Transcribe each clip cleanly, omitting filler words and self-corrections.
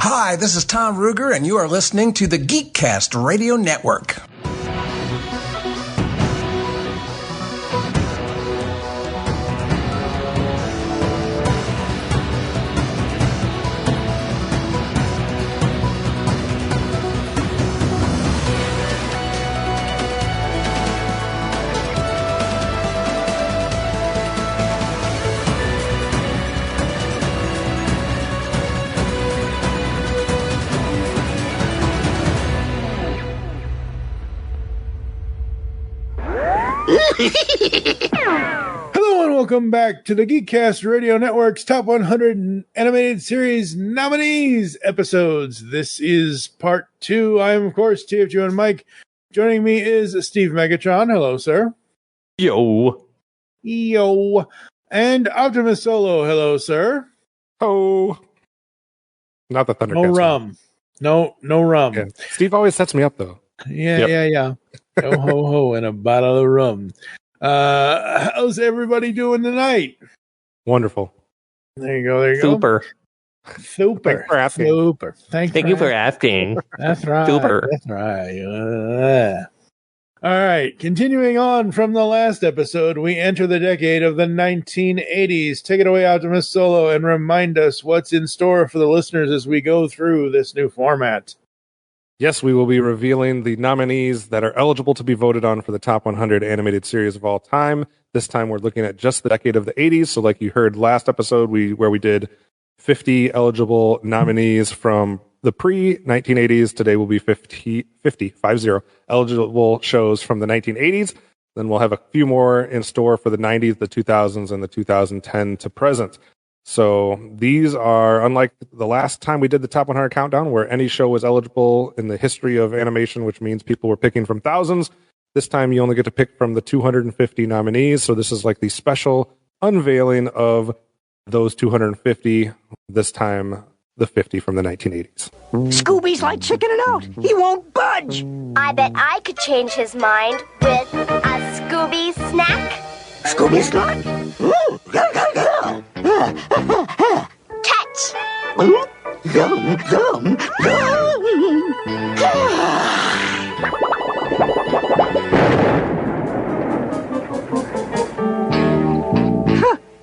Hi, this is Tom Ruger, and you are listening to the GeekCast Radio Network. Hello and welcome back to the GeekCast Radio Network's Top 100 Animated Series Nominees episodes. This is part 2. I am, of course, TFG1Mike. Joining me is Steve Megatron. Hello, sir. Yo. Yo. And OptimusSolo. Hello, sir. Oh. Not the Thundercats. No rum. No rum. Yeah. Steve always sets me up, though. Yeah. Ho, ho, ho, and a bottle of rum. How's everybody doing tonight? Wonderful. There you go. Super. Thanks for asking. Super. Thank you for asking. That's right. Super. That's right. All right. Continuing on from the last episode, we enter the decade of the 1980s. Take it away, OptimusSolo, and remind us what's in store for the listeners as we go through this new format. Yes, we will be revealing the nominees that are eligible to be voted on for the top 100 animated series of all time. This time we're looking at just the decade of the 80s. So like you heard last episode, where we did 50 eligible nominees from the pre-1980s. Today will be 50 eligible shows from the 1980s. Then we'll have a few more in store for the 90s, the 2000s, and the 2010 to present. So these are, unlike the last time we did the top 100 countdown, where any show was eligible in the history of animation, which means people were picking from thousands. This time you only get to pick from the 250 nominees. So this is like the special unveiling of those 250, this time the 50 from the 1980s. Scooby's like chickening out. He won't budge. I bet I could change his mind with a Scooby snack. Scooby snack? Catch! Yum, yum, yum.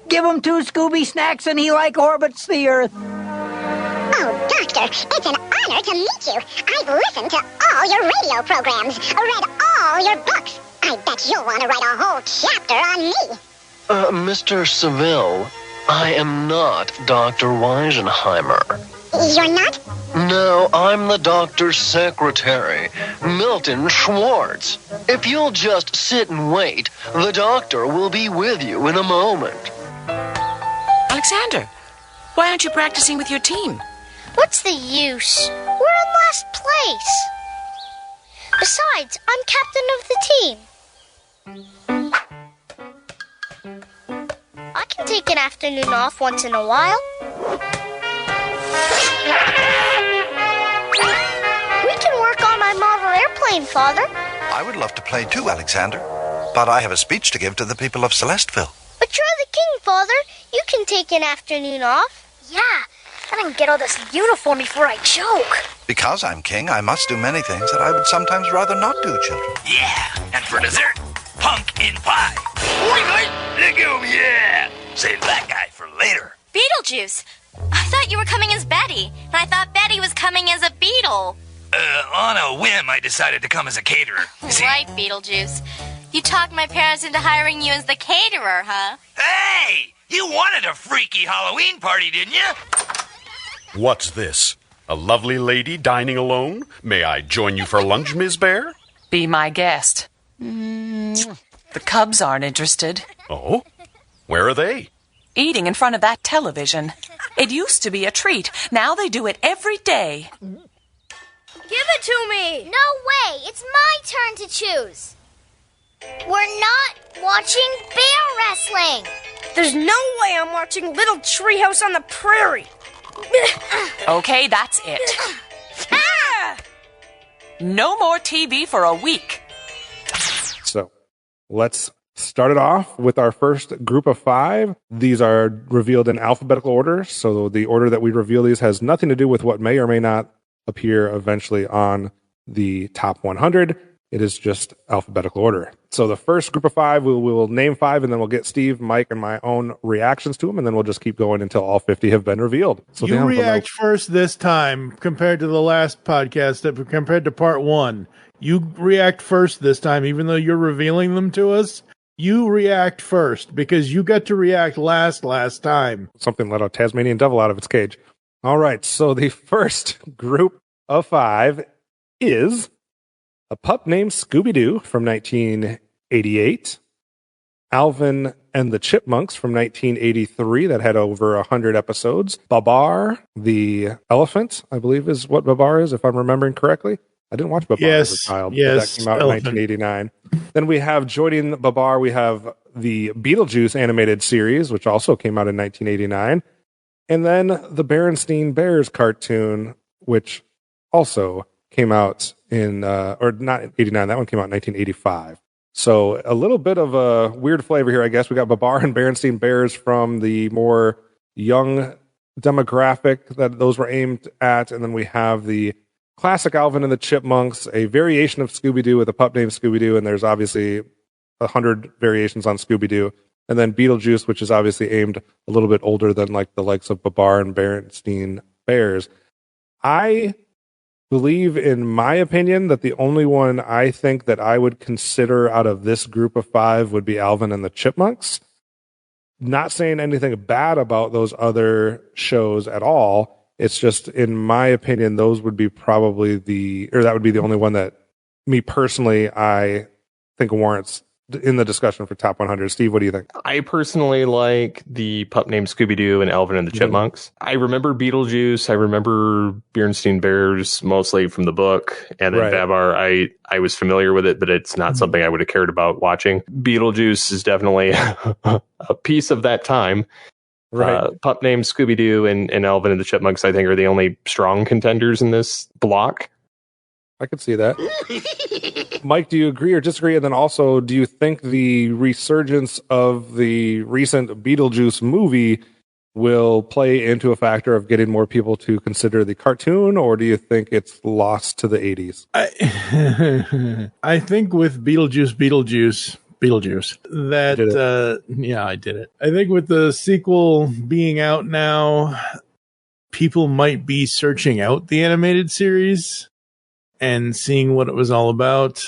Give him 2 Scooby snacks and he like orbits the Earth. Oh, Doctor, it's an honor to meet you. I've listened to all your radio programs, read all your books. I bet you'll want to write a whole chapter on me. Mr. Seville, I am not Dr. Weisenheimer. You're not? No, I'm the doctor's secretary, Milton Schwartz. If you'll just sit and wait, the doctor will be with you in a moment. Alexander, why aren't you practicing with your team? What's the use? We're in last place. Besides, I'm captain of the team. I can take an afternoon off once in a while. We can work on my model airplane, Father. I would love to play too, Alexander. But I have a speech to give to the people of Celesteville. But you're the king, Father. You can take an afternoon off. Yeah, I didn't get all this uniform before I choke. Because I'm king, I must do many things that I would sometimes rather not do, children. Yeah, and for dessert, pumpkin pie. Yeah! Save that guy for later. Beetlejuice! I thought you were coming as Betty, and I thought Betty was coming as a beetle. On a whim, I decided to come as a caterer. Right, Beetlejuice. You talked my parents into hiring you as the caterer, huh? Hey! You wanted a freaky Halloween party, didn't you? What's this? A lovely lady dining alone? May I join you for lunch, Ms. Bear? Be my guest. The Cubs aren't interested. Oh? Where are they? Eating in front of that television. It used to be a treat. Now they do it every day. Give it to me! No way! It's my turn to choose. We're not watching bear wrestling. There's no way I'm watching Little Treehouse on the Prairie. Okay, that's it. Ah! No more TV for a week. So let's started off with our first group of 5. These are revealed in alphabetical order, so the order that we reveal these has nothing to do with what may or may not appear eventually on the top 100. It is just alphabetical order. So the first group of 5, we will name 5, and then we'll get Steve, Mike, and my own reactions to them, and then we'll just keep going until all 50 have been revealed. So you react first this time compared to the last podcast, compared to part 1. You react first this time, even though you're revealing them to us. You react first because you got to react last time. Something let a Tasmanian devil out of its cage. All right, so the first group of 5 is A Pup Named Scooby-Doo from 1988, Alvin and the Chipmunks from 1983 that had over 100 episodes, Babar the Elephant, I believe is what Babar is, if I'm remembering correctly. I didn't watch Babar as a child, but that came out in 1989. Then we have joining Babar, we have the Beetlejuice animated series, which also came out in 1989. And then the Berenstain Bears cartoon, which also came out in, or not 89, that one came out in 1985. So a little bit of a weird flavor here, I guess. We got Babar and Berenstain Bears from the more young demographic that those were aimed at. And then we have the classic Alvin and the Chipmunks, a variation of Scooby-Doo with a pup named Scooby-Doo, and there's obviously 100 variations on Scooby-Doo. And then Beetlejuice, which is obviously aimed a little bit older than like the likes of Babar and Berenstain Bears. I believe, in my opinion, that the only one I think that I would consider out of this group of 5 would be Alvin and the Chipmunks. Not saying anything bad about those other shows at all. It's just, in my opinion, those would be probably that would be the only one that me personally, I think warrants in the discussion for top 100. Steve, what do you think? I personally like the pup named Scooby-Doo and Alvin and the Chipmunks. I remember Beetlejuice. I remember Berenstain Bears mostly from the book. And then Babar, I was familiar with it, but it's not something I would have cared about watching. Beetlejuice is definitely a piece of that time. Right. Pup named Scooby-Doo and Alvin and the Chipmunks, I think, are the only strong contenders in this block. I could see that. Mike, do you agree or disagree? And then also, do you think the resurgence of the recent Beetlejuice movie will play into a factor of getting more people to consider the cartoon, or do you think it's lost to the 80s? I think with Beetlejuice, that, yeah, I did it. I think with the sequel being out now, people might be searching out the animated series and seeing what it was all about.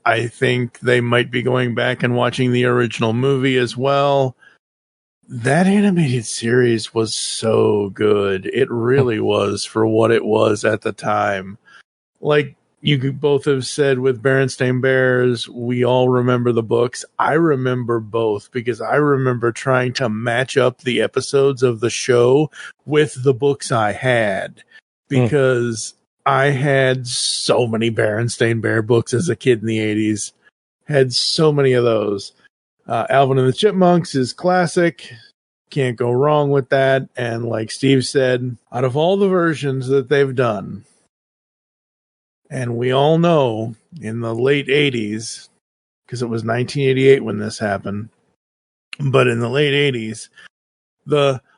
I think they might be going back and watching the original movie as well. That animated series was so good. It really was for what it was at the time. Like you both have said with Berenstain Bears, we all remember the books. I remember both because I remember trying to match up the episodes of the show with the books I had because I had so many Berenstain Bear books as a kid in the 80s. Had so many of those. Alvin and the Chipmunks is classic. Can't go wrong with that. And like Steve said, out of all the versions that they've done, and we all know in the late 80s, because it was 1988 when this happened, but in the late 80s,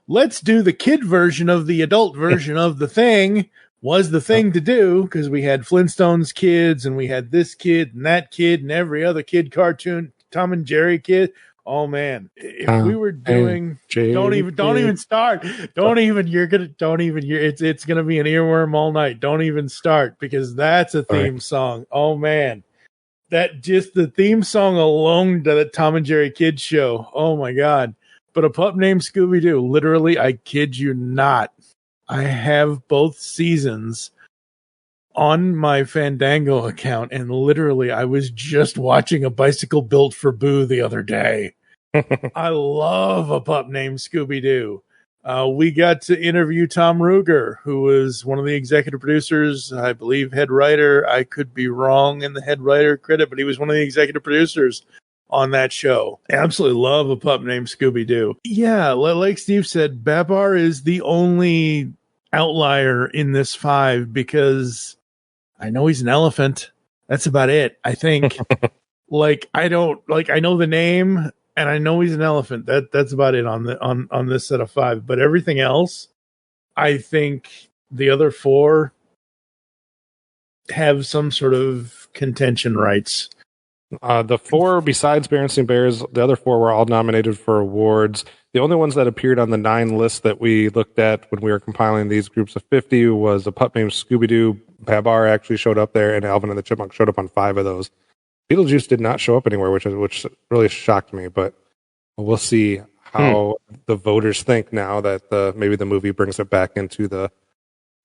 let's do the kid version of the adult version of the thing was the thing to do, because we had Flintstones kids and we had this kid and that kid and every other kid cartoon, Tom and Jerry kid. Oh man, if we were doing, don't even start. It's going to be an earworm all night. Don't even start, because that's a theme song. Oh man, that just the theme song alone to the Tom and Jerry kids show. Oh my God. But A Pup Named Scooby-Doo, literally, I kid you not, I have both seasons on my Fandango account, and literally I was just watching A Bicycle Built for Boo the other day. I love A Pup Named Scooby-Doo. We got to interview Tom Ruger, who was one of the executive producers, I believe head writer. I could be wrong in the head writer credit, but he was one of the executive producers on that show. I absolutely love A Pup Named Scooby-Doo. Yeah, like Steve said, Babar is the only outlier in this 5 because I know he's an elephant. That's about it, I think. Like, I know the name and I know he's an elephant. That's about it on this set of 5. But everything else, I think the other 4 have some sort of contention rights. The 4, besides Berenstain Bears, the other 4 were all nominated for awards. The only ones that appeared on the 9 list that we looked at when we were compiling these groups of 50 was a pup named Scooby-Doo. Babar actually showed up there, and Alvin and the Chipmunks showed up on 5 of those. Beetlejuice did not show up anywhere, which really shocked me, but we'll see how the voters think now that maybe the movie brings it back into the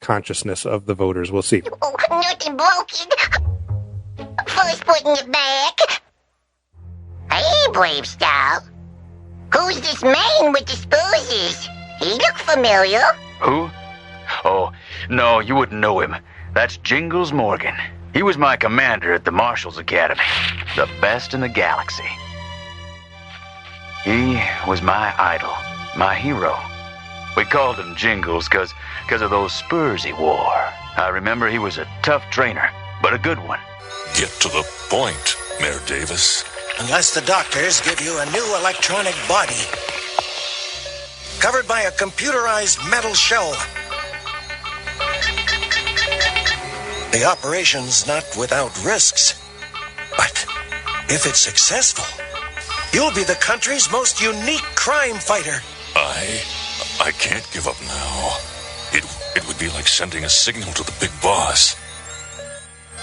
consciousness of the voters. We'll see. Oh, nothing broken. First putting it back. Hey, Brave Style. Who's this man with the spurs? He look familiar. Who? Oh, no, you wouldn't know him. That's Jingles Morgan. He was my commander at the Marshals Academy, the best in the galaxy. He was my idol, my hero. We called him Jingles because of those spurs he wore. I remember he was a tough trainer, but a good one. Get to the point, Mayor Davis. Unless the doctors give you a new electronic body, covered by a computerized metal shell. The operation's not without risks, but if it's successful, you'll be the country's most unique crime fighter. I can't give up now. It would be like sending a signal to the big boss,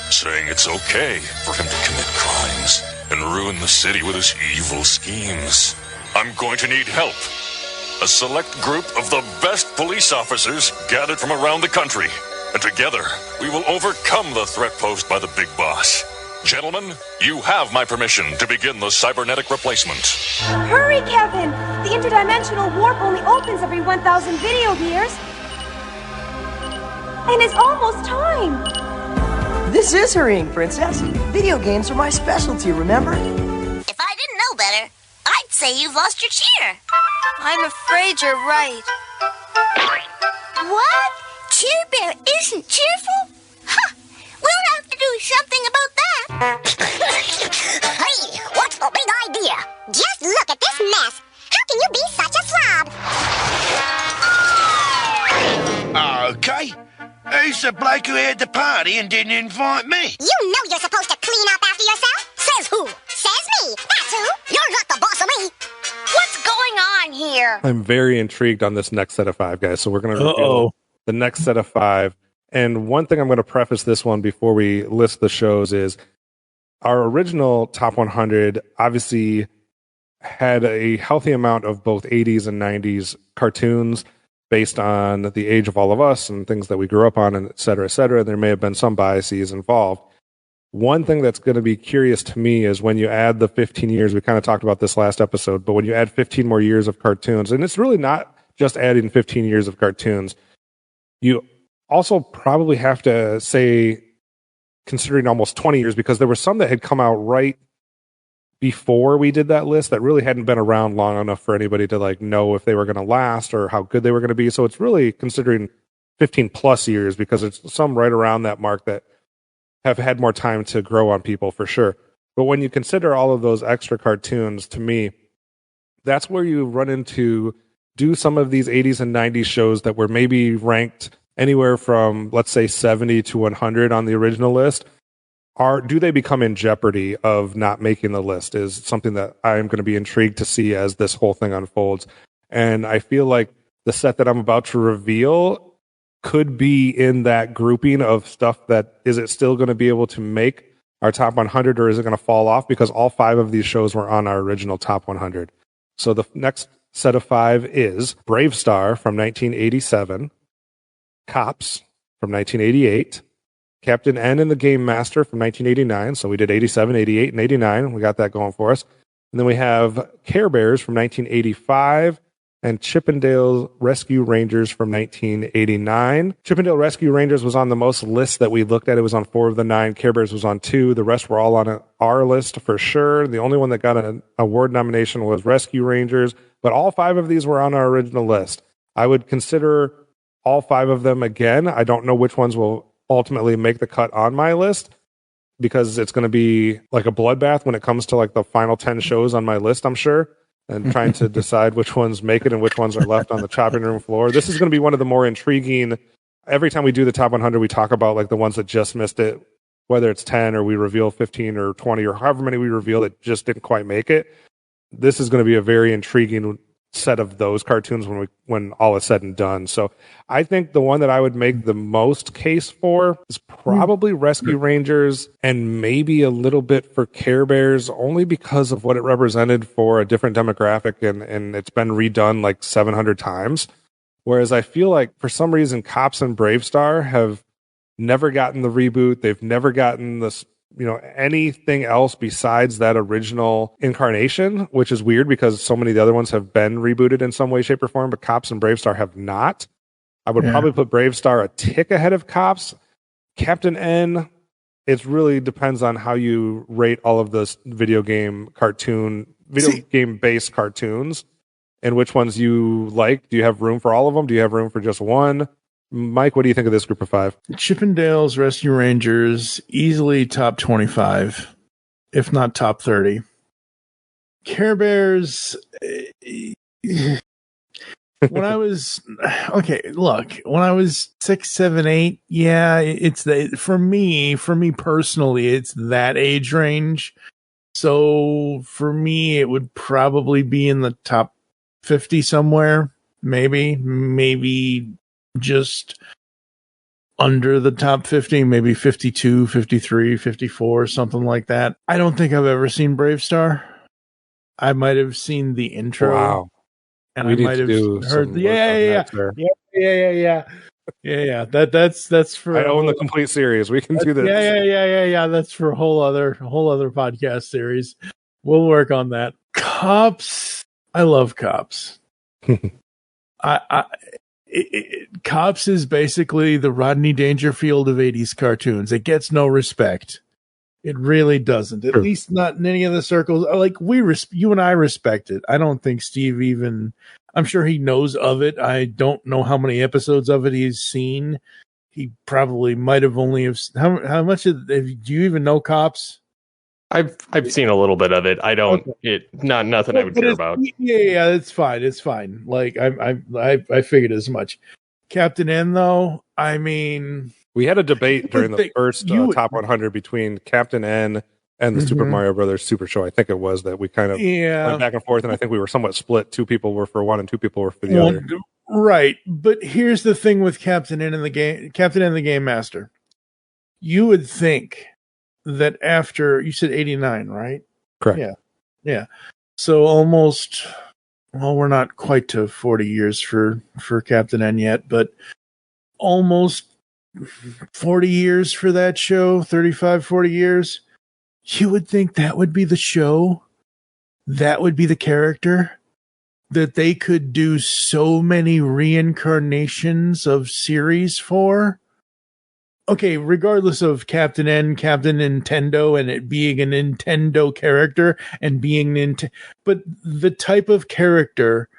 saying it's okay for him to commit crimes and ruin the city with his evil schemes. I'm going to need help. A select group of the best police officers gathered from around the country. And together, we will overcome the threat posed by the big boss. Gentlemen, you have my permission to begin the cybernetic replacement. Hurry, Kevin! The interdimensional warp only opens every 1,000 video years. And it's almost time. This is hurrying, Princess. Video games are my specialty, remember? If I didn't know better, I'd say you've lost your cheer. I'm afraid you're right. What? Cheer Bear isn't cheerful? Huh. We'll have to do something about that. Hey, what's the big idea? Just look at this mess. How can you be such a slob? Okay. Who's the bloke who had the party and didn't invite me? You know you're supposed to clean up after yourself. Says who? Says me. That's who. You're not the boss of me. What's going on here? I'm very intrigued on this next set of 5, guys. So we're going to reveal the next set of 5. And one thing I'm going to preface this one before we list the shows is our original Top 100 obviously had a healthy amount of both 80s and 90s cartoons based on the age of all of us and things that we grew up on, and et cetera, et cetera. There may have been some biases involved. One thing that's going to be curious to me is when you add the 15 years, we kind of talked about this last episode, but when you add 15 more years of cartoons, and it's really not just adding 15 years of cartoons, you also probably have to say, considering almost 20 years, because there were some that had come out right before we did that list that really hadn't been around long enough for anybody to like know if they were going to last or how good they were going to be. So it's really considering 15 plus years, because it's some right around that mark that have had more time to grow on people for sure. But when you consider all of those extra cartoons, to me, that's where you run into do some of these 80s and 90s shows that were maybe ranked anywhere from, let's say, 70 to 100 on the original list. Do they become in jeopardy of not making the list is something that I'm going to be intrigued to see as this whole thing unfolds. And I feel like the set that I'm about to reveal could be in that grouping of stuff that, is it still going to be able to make our top 100 or is it going to fall off? Because all 5 of these shows were on our original top 100. So the next set of 5 is Brave Star from 1987, Cops from 1988, Captain N and the Game Master from 1989. So we did 87, 88, and 89. We got that going for us. And then we have Care Bears from 1985 and Chippendale Rescue Rangers from 1989. Chippendale Rescue Rangers was on the most lists that we looked at. It was on 4 of the 9. Care Bears was on 2. The rest were all on our list for sure. The only one that got an award nomination was Rescue Rangers, but all 5 of these were on our original list. I would consider all 5 of them again. I don't know which ones will ultimately make the cut on my list, because it's going to be like a bloodbath when it comes to like the final 10 shows on my list, I'm sure, and trying to decide which ones make it and which ones are left on the chopping room floor. This is going to be one of the more intriguing. Every time we do the top 100, we talk about like the ones that just missed it, whether it's 10 or we reveal 15 or 20 or however many we reveal that just didn't quite make it. This is going to be a very intriguing set of those cartoons when all is said and done. So I think the one that I would make the most case for is probably Rescue Rangers and maybe a little bit for Care Bears, only because of what it represented for a different demographic, and it's been redone like 700 times. Whereas I feel like for some reason Cops and Brave Star have never gotten the reboot. They've never gotten this, anything else besides that original incarnation, which is weird because so many of the other ones have been rebooted in some way, shape, or form, but Cops and Brave Star have not. I would probably put Brave Star a tick ahead of Cops. Captain N, it really depends on how you rate all of the video game based cartoons and which ones you like. Do you have room for all of them? Do you have room for just one? Mike, what do you think of this group of 5? Chippendales, Rescue Rangers, easily top 25, if not top 30. Care Bears, when I was 6, 7, 8, it's for me personally, it's that age range. So for me, it would probably be in the top 50 somewhere, maybe just under the top 50, maybe 52, 53, 54, something like that. I don't think I've ever seen Brave Star. I might have seen the intro. Wow. And I might have heard yeah. That's for I own the complete series. We can do this. Yeah. That's for a whole other podcast series. We'll work on that. Cops. I love Cops. Cops is basically the Rodney Dangerfield of 80s cartoons. It gets no respect. It really doesn't. At least not in any of the circles. Like you and I respect it. I don't think Steve even. I'm sure he knows of it. I don't know how many episodes of it he's seen. He probably might have only have. How much? Do you even know Cops? I've seen a little bit of it. I don't. Okay. Nothing I would care about. Yeah, it's fine. It's fine. Like I figured as much. Captain N, though. I mean, we had a debate during the first top 100 between Captain N and the Super Mario Brothers Super Show. I think it was that we kind of went back and forth, and I think we were somewhat split. 2 people were for one, and 2 people were for the other. Right, but here's the thing with Captain N and the Game Master. You would think that after you said 89, right? Correct. Yeah. So almost, we're not quite to 40 years for Captain N yet, but almost 40 years for that show, 35, 40 years. You would think that would be the show. That would be the character that they could do so many reincarnations of series for. Okay, regardless of Captain N, Captain Nintendo, and it being a Nintendo character and being but the type of character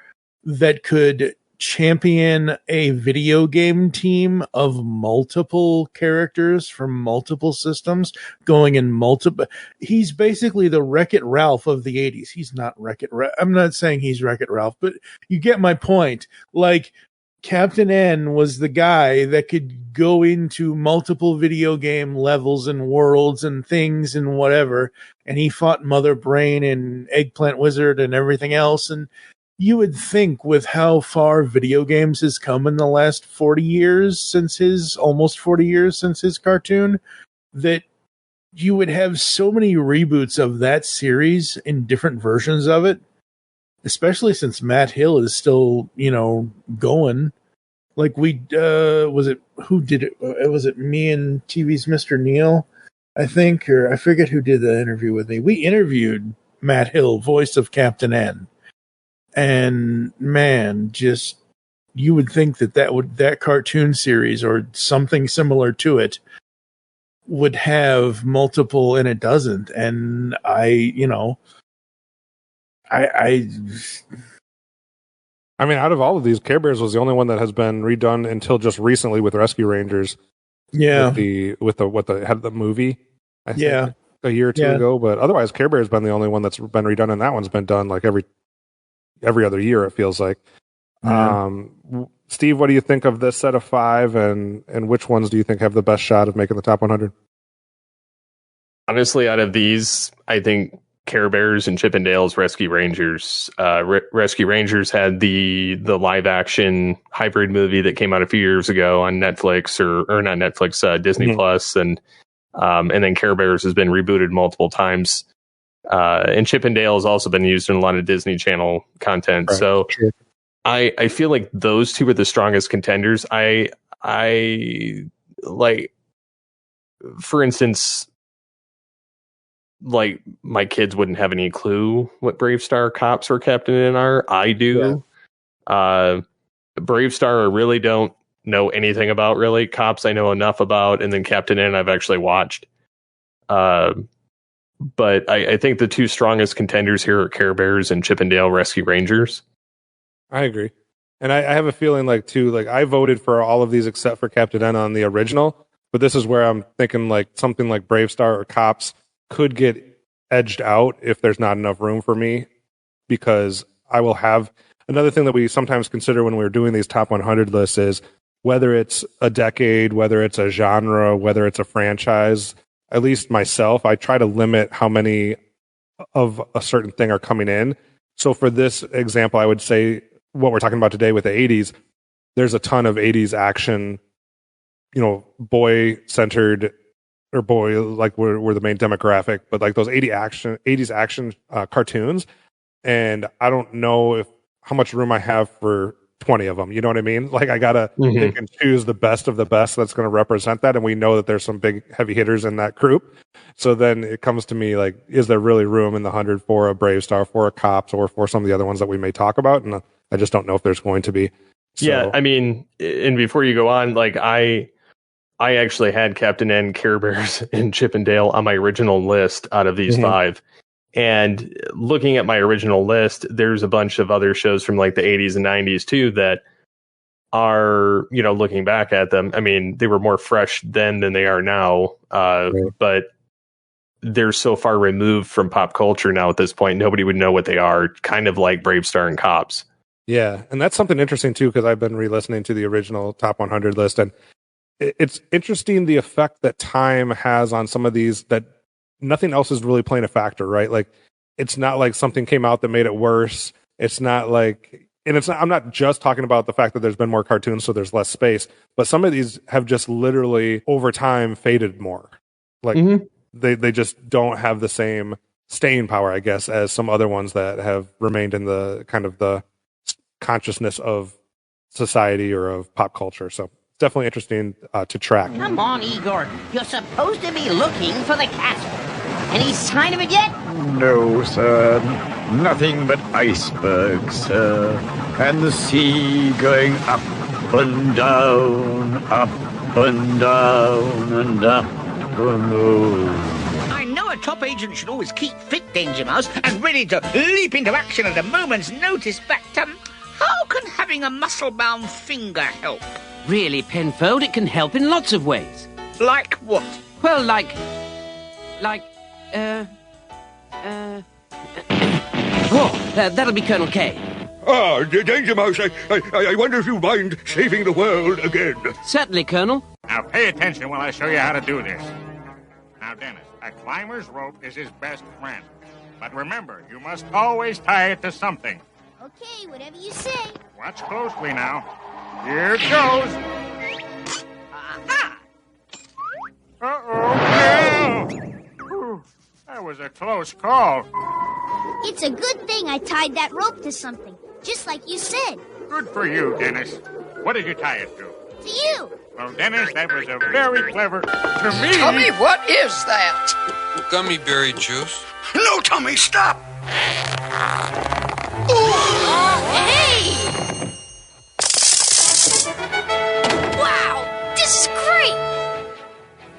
that could champion a video game team of multiple characters from multiple systems going in multiple. He's basically the Wreck-It Ralph of the 80s. He's not Wreck-It Ralph. I'm not saying he's Wreck-It Ralph, but you get my point. Like, Captain N was the guy that could go into multiple video game levels and worlds and things and whatever, and he fought Mother Brain and Eggplant Wizard and everything else. And you would think, with how far video games has come in the last 40 years since his cartoon, that you would have so many reboots of that series in different versions of it. Especially since Matt Hill is still, going. Like who did it? Was it me and TV's Mr. Neil, I think, or I forget who did the interview with me. We interviewed Matt Hill, voice of Captain N. And man, just, you would think that cartoon series or something similar to it would have multiple, and it doesn't. And I mean, out of all of these, Care Bears was the only one that has been redone until just recently with Rescue Rangers. Yeah. With the movie. I think, a year or two ago. But otherwise, Care Bear's been the only one that's been redone, and that one's been done like every other year, it feels like. Steve, what do you think of this set of 5, and which ones do you think have the best shot of making the top 100? Honestly, out of these, I think Care Bears and Chip 'n Dale's Rescue Rangers. Rescue Rangers had the live action hybrid movie that came out a few years ago on Netflix or not Netflix, Disney Plus, and then Care Bears has been rebooted multiple times. And Chip 'n Dale has also been used in a lot of Disney Channel content. Right. So I feel like those two are the strongest contenders. I like, for instance, like my kids wouldn't have any clue what Brave Star, Cops, or Captain N are. I do. Brave Star I really don't know anything about, really. Cops I know enough about, and then Captain N I've actually watched. But I think the two strongest contenders here are Care Bears and Chip 'n Dale Rescue Rangers. I agree. And I have a feeling like, too, like I voted for all of these except for Captain N on the original, but this is where I'm thinking like something like Brave Star or Cops could get edged out if there's not enough room for me, because I will have another thing that we sometimes consider when we're doing these top 100 lists is whether it's a decade, whether it's a genre, whether it's a franchise. At least myself, I try to limit how many of a certain thing are coming in. So for this example, I would say what we're talking about today with the 80s, there's a ton of 80s action, boy-centered, or boy, like we're the main demographic, but like those 80s action cartoons. And I don't know how much room I have for 20 of them. You know what I mean? Like I got to pick and choose the best of the best that's going to represent that. And we know that there's some big heavy hitters in that group. So then it comes to me like, is there really room in the 100 for a Brave Star, for a Cops, or for some of the other ones that we may talk about? And I just don't know if there's going to be. So. Yeah. I mean, and before you go on, like I actually had Captain N, Care Bears, and Chip 'n Dale on my original list out of these 5. And looking at my original list, there's a bunch of other shows from like the 80s and 90s too that are, looking back at them. I mean, they were more fresh then than they are now. But they're so far removed from pop culture now at this point, nobody would know what they are, kind of like Brave Star and Cops. Yeah. And that's something interesting too, because I've been re-listening to the original top 100 list, and it's interesting the effect that time has on some of these that nothing else is really playing a factor, right? Like it's not like something came out that made it worse. It's not like, and it's not, I'm not just talking about the fact that there's been more cartoons, so there's less space, but some of these have just literally over time faded more. Like they just don't have the same staying power, I guess, as some other ones that have remained in the kind of the consciousness of society or of pop culture. So definitely interesting to track. Come on, Igor. You're supposed to be looking for the castle. Any sign of it yet? No, sir. Nothing but icebergs, sir. And the sea going up and down, up and down, and up and down. I know a top agent should always keep fit, Danger Mouse, and ready to leap into action at a moment's notice, but how can having a muscle-bound finger help? Really, Penfold, it can help in lots of ways. Like what? Well, that'll be Colonel K. Ah, Danger Mouse, I wonder if you mind saving the world again. Certainly, Colonel. Now pay attention while I show you how to do this. Now, Dennis, a climber's rope is his best friend. But remember, you must always tie it to something. Okay, whatever you say. Watch closely now. Here it goes. Uh-oh. No. That was a close call. It's a good thing I tied that rope to something, just like you said. Good for you, Dennis. What did you tie it to? To you. Well, Dennis, that was a very clever... To me... Tommy, what is that? Gummy berry juice. No, Tommy, stop! Hey! Wow, this is great!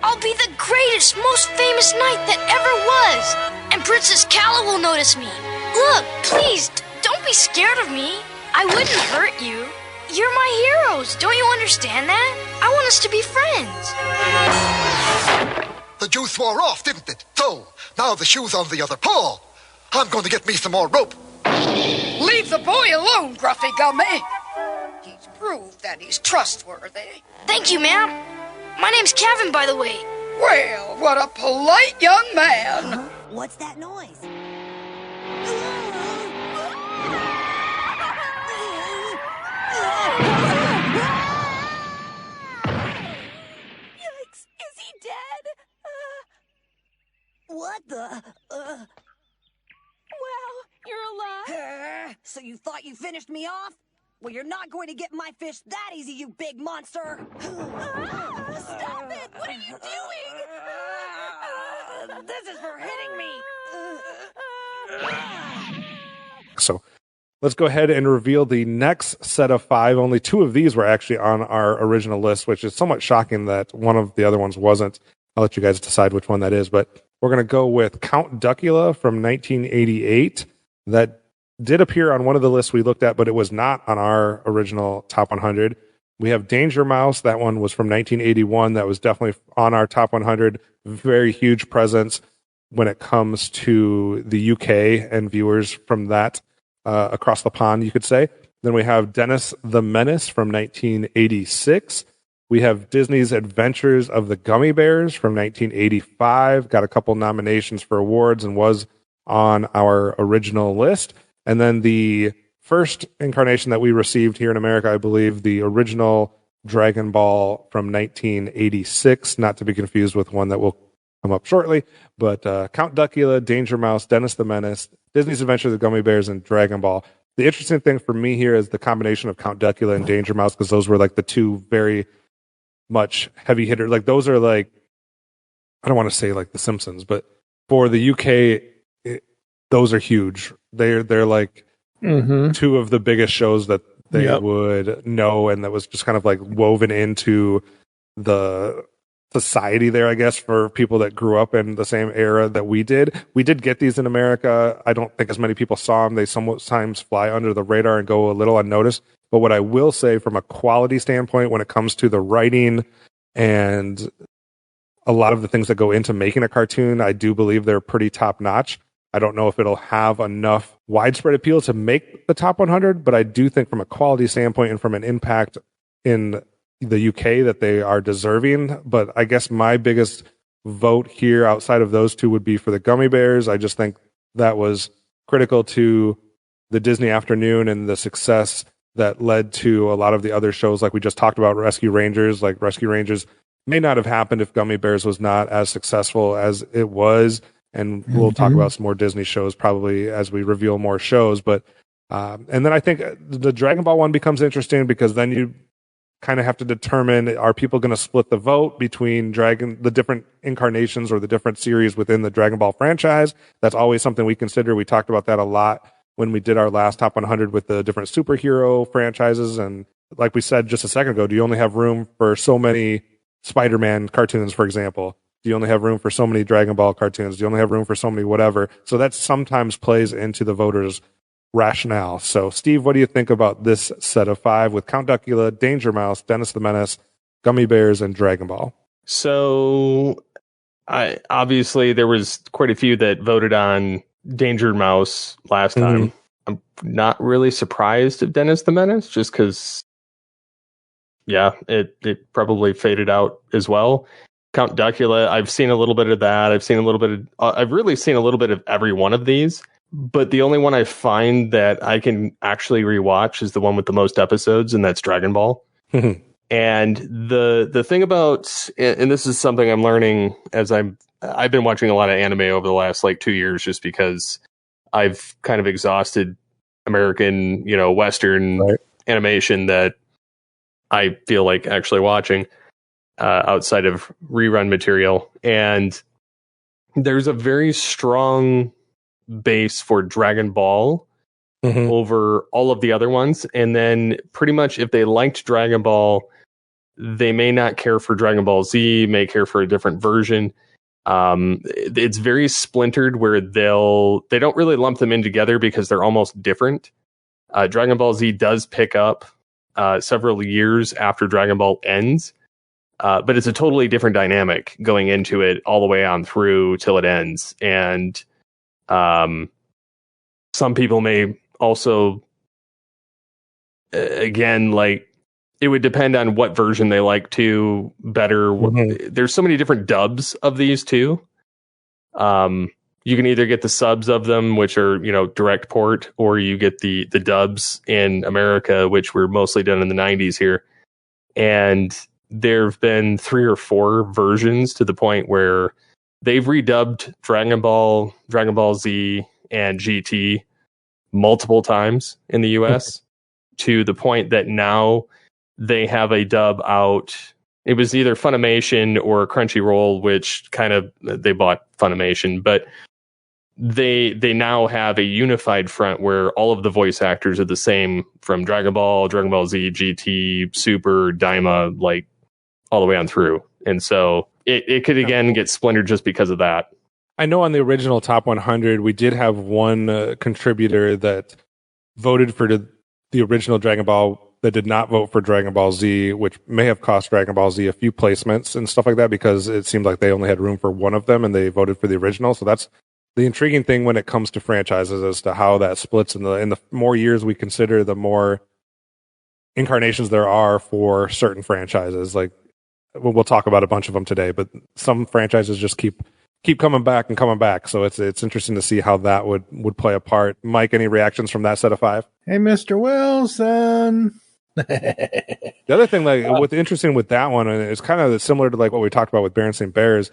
I'll be the greatest, most famous knight that ever was. And Princess Calla will notice me. Look, please, don't be scared of me. I wouldn't hurt you. You're my heroes. Don't you understand that? I want us to be friends. The juice wore off, didn't it? So, now the shoe's on the other paw. I'm going to get me some more rope. Leave the boy alone, Gruffy Gummy. He's proved that he's trustworthy. Thank you, ma'am. My name's Kevin, by the way. Well, what a polite young man. What's that noise? Yikes, is he dead? What the? Wow, you're alive. So you thought you finished me off? Well, you're not going to get my fish that easy, you big monster. Stop it! What are you doing? This is for hitting me. So let's go ahead and reveal the next set of 5. Only 2 of these were actually on our original list, which is somewhat shocking that one of the other ones wasn't. I'll let you guys decide which one that is, but we're going to go with Count Duckula from 1988. That did appear on one of the lists we looked at, but it was not on our original top 100. We have Danger Mouse. That one was from 1981. That was definitely on our top 100. Very huge presence when it comes to the UK and viewers from that across the pond, you could say. Then we have Dennis the Menace from 1986. We have Disney's Adventures of the Gummy Bears from 1985. Got a couple nominations for awards and was on our original list. And then the first incarnation that we received here in America, I believe, the original Dragon Ball from 1986, not to be confused with one that will come up shortly, but Count Duckula, Danger Mouse, Dennis the Menace, Disney's Adventures of the Gummy Bears, and Dragon Ball. The interesting thing for me here is the combination of Count Duckula and Danger Mouse, because those were like the 2 very much heavy hitters. Like those are like, I don't want to say like The Simpsons, but for the UK, those are huge. They're like 2 of the biggest shows that they would know, and that was just kind of like woven into the society there, I guess, for people that grew up in the same era that we did. We did get these in America. I don't think as many people saw them. They sometimes fly under the radar and go a little unnoticed. But what I will say from a quality standpoint, when it comes to the writing and a lot of the things that go into making a cartoon, I do believe they're pretty top notch. I don't know if it'll have enough widespread appeal to make the top 100, but I do think from a quality standpoint and from an impact in the UK that they are deserving. But I guess my biggest vote here outside of those 2 would be for the Gummy Bears. I just think that was critical to the Disney afternoon and the success that led to a lot of the other shows like we just talked about, Rescue Rangers. Like Rescue Rangers may not have happened if Gummy Bears was not as successful as it was. And we'll talk about some more Disney shows probably as we reveal more shows. But and then I think the Dragon Ball one becomes interesting, because then you kind of have to determine, are people going to split the vote between the different incarnations or the different series within the Dragon Ball franchise? That's always something we consider. We talked about that a lot when we did our last top 100 with the different superhero franchises. And like we said just a second ago, do you only have room for so many Spider-Man cartoons, for example? Do you only have room for so many Dragon Ball cartoons? Do you only have room for so many whatever? So that sometimes plays into the voters' rationale. So, Steve, what do you think about this set of 5 with Count Duckula, Danger Mouse, Dennis the Menace, Gummy Bears, and Dragon Ball? So, obviously there was quite a few that voted on Danger Mouse last time. I'm not really surprised of Dennis the Menace, just because, it probably faded out as well. Count Duckula, I've seen a little bit of that. I've really seen a little bit of every one of these, but the only one I find that I can actually rewatch is the one with the most episodes, and that's Dragon Ball. And the thing about, and this is something I'm learning as I've been watching a lot of anime over the last 2 years, just because I've kind of exhausted American, Western animation that I feel like actually watching. Outside of rerun material, and there's a very strong base for Dragon Ball over all of the other ones, and then pretty much if they liked Dragon Ball, they may not care for Dragon Ball Z, may care for a different version. It's very splintered, where they don't really lump them in together because they're almost different. Dragon Ball Z does pick up several years after Dragon Ball ends. But it's a totally different dynamic going into it all the way on through till it ends. And some people may also, again, like, it would depend on what version they like to better. Mm-hmm. There's so many different dubs of these too. You can either get the subs of them, which are, direct port, or you get the dubs in America, which were mostly done in the 90s here. And there have been 3 or 4 versions to the point where they've redubbed Dragon Ball Z, and GT multiple times in the US to the point that now they have a dub out. It was either Funimation or Crunchyroll, which kind of, they bought Funimation, but they now have a unified front where all of the voice actors are the same from Dragon Ball Z, GT, Super, Daima, like all the way on through. And so it could again get splintered just because of that. I know on the original Top 100, we did have one contributor that voted for the original Dragon Ball that did not vote for Dragon Ball Z, which may have cost Dragon Ball Z a few placements and stuff like that, because it seemed like they only had room for one of them and they voted for the original. So that's the intriguing thing when it comes to franchises, as to how that splits. In the more years we consider, the more incarnations there are for certain franchises. Like, we'll talk about a bunch of them today, but some franchises just keep coming back and coming back. So it's interesting to see how that would play a part. Mike, any reactions from that set of 5? Hey, Mr. Wilson. The other thing, like, what's interesting with that one, and it's kind of similar to like what we talked about with Berenstain Bears.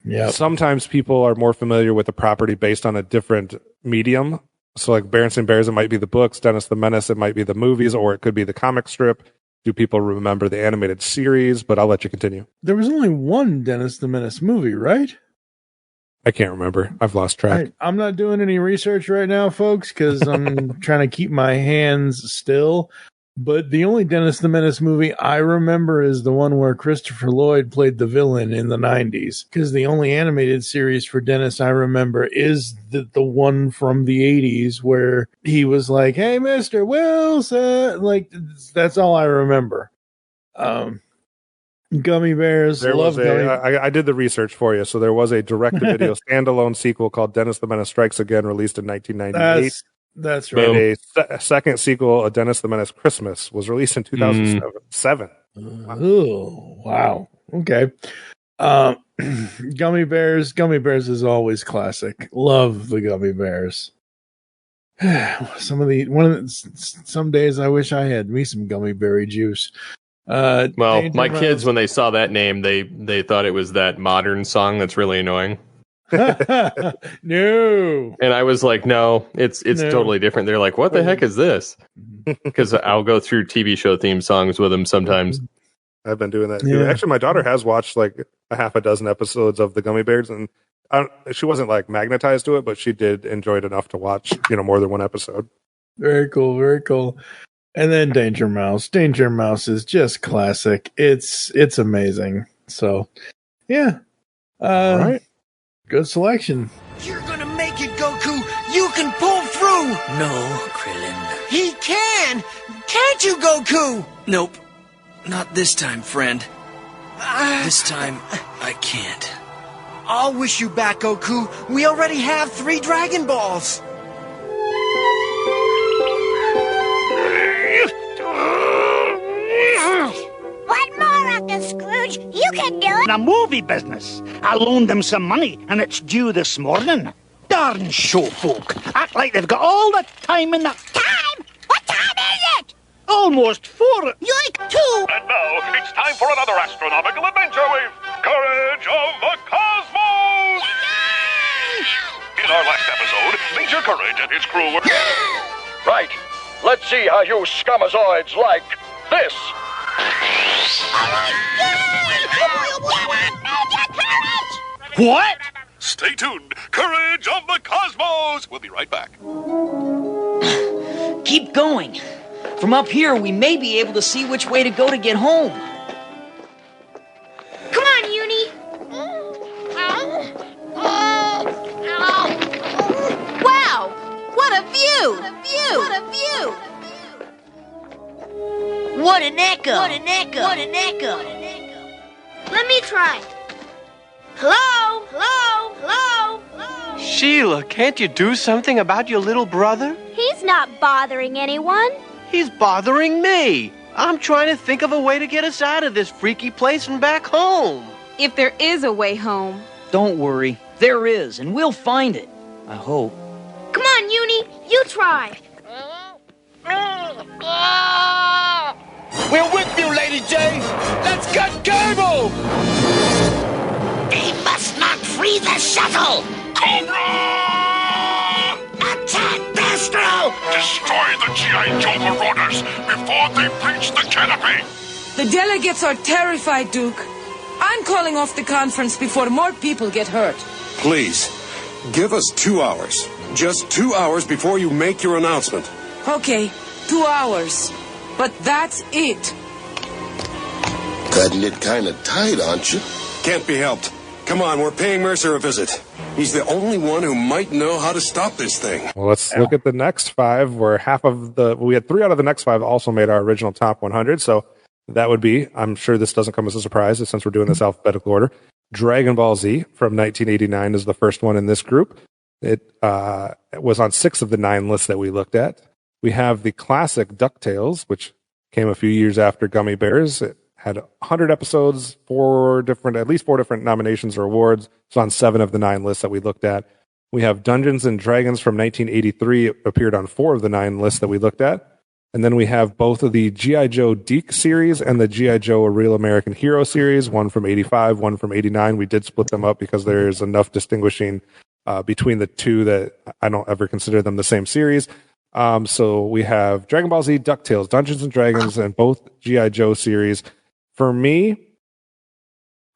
Yeah. Sometimes people are more familiar with the property based on a different medium. So like Berenstain Bears, it might be the books. Dennis the Menace, it might be the movies, or it could be the comic strip. Do people remember the animated series? But I'll let you continue. There was only one Dennis the Menace movie, right? I can't remember. I've lost track. I'm not doing any research right now, folks, because I'm trying to keep my hands still. But the only Dennis the Menace movie I remember is the one where Christopher Lloyd played the villain in the 90s. Because the only animated series for Dennis I remember is the one from the 80s where he was like, "Hey, Mr. Wilson." Like, that's all I remember. Gummy Bears. I did the research for you. So there was a direct-to-video standalone sequel called Dennis the Menace Strikes Again, released in 1998. That's right. And a second sequel, A Dennis the Menace Christmas, was released in 2007. Oh, wow. Okay. Gummy Bears. Gummy Bears is always classic. Love the Gummy Bears. Some days I wish I had me some gummy berry juice. Well, my kids, when they saw that name, they thought it was that modern song that's really annoying. No. And I was like, no, it's totally different. They're like, what the heck is this? Because I'll go through TV show theme songs with them sometimes. I've been doing that too. Yeah. Actually, my daughter has watched like a half a dozen episodes of the Gummy Bears, and she wasn't like magnetized to it, but she did enjoy it enough to watch, more than one episode. Very cool, very cool. And then Danger Mouse. Danger Mouse is just classic. It's amazing. So, yeah. All right. Good selection. You're gonna make it, Goku! You can pull through! No, Krillin. He can! Can't you, Goku? Nope. Not this time, friend. This time, I can't. I'll wish you back, Goku. We already have 3 Dragon Balls. What more, Uncle Scrooge? You can do it. The movie business. I loaned them some money, and it's due this morning. Darn show folk. Act like they've got all the time in the... Time? What time is it? Almost 4. Yoink, 2. And now, it's time for another astronomical adventure with Courage of the Cosmos! In our last episode, Major Courage and his crew were... Right. Let's see how you scamazoids like this. What? Stay tuned. Courage of the Cosmos! We'll be right back. Keep going. From up here, we may be able to see which way to go to get home. Come on, Uni. Wow! What a view! What a view! What an echo! What an echo! What an echo! Let me try. Hello? Hello? Hello? Hello? Sheila, can't you do something about your little brother? He's not bothering anyone. He's bothering me. I'm trying to think of a way to get us out of this freaky place and back home. If there is a way home. Don't worry. There is, and we'll find it. I hope. Come on, Uni. You try. We're with you, Lady J. Let's cut cable. They must not free the shuttle. Cobra! Attack, Destro! Destroy the G.I. Joe Marauders before they breach the canopy! The delegates are terrified, Duke. I'm calling off the conference before more people get hurt. Please, give us 2 hours. Just 2 hours before you make your announcement. Okay, 2 hours. But that's it. Cutting it kind of tight, aren't you? Can't be helped. Come on, we're paying Mercer a visit. He's the only one who might know how to stop this thing. Well, let's look at the next 5, where we had 3 out of the next 5 also made our original top 100. So that would be, I'm sure this doesn't come as a surprise since we're doing this alphabetical order. Dragon Ball Z from 1989 is the first one in this group. It was on 6 of the 9 lists that we looked at. We have the classic DuckTales, which came a few years after Gummy Bears. It had 100 episodes, at least 4 different nominations or awards. It's on 7 of the 9 lists that we looked at. We have Dungeons and Dragons from 1983. It appeared on 4 of the 9 lists that we looked at. And then we have both of the G.I. Joe Geek series and the G.I. Joe A Real American Hero series, one from 85, one from 89. We did split them up because there's enough distinguishing between the two that I don't ever consider them the same series. So we have Dragon Ball Z, DuckTales, Dungeons and Dragons, and both G.I. Joe series. For me,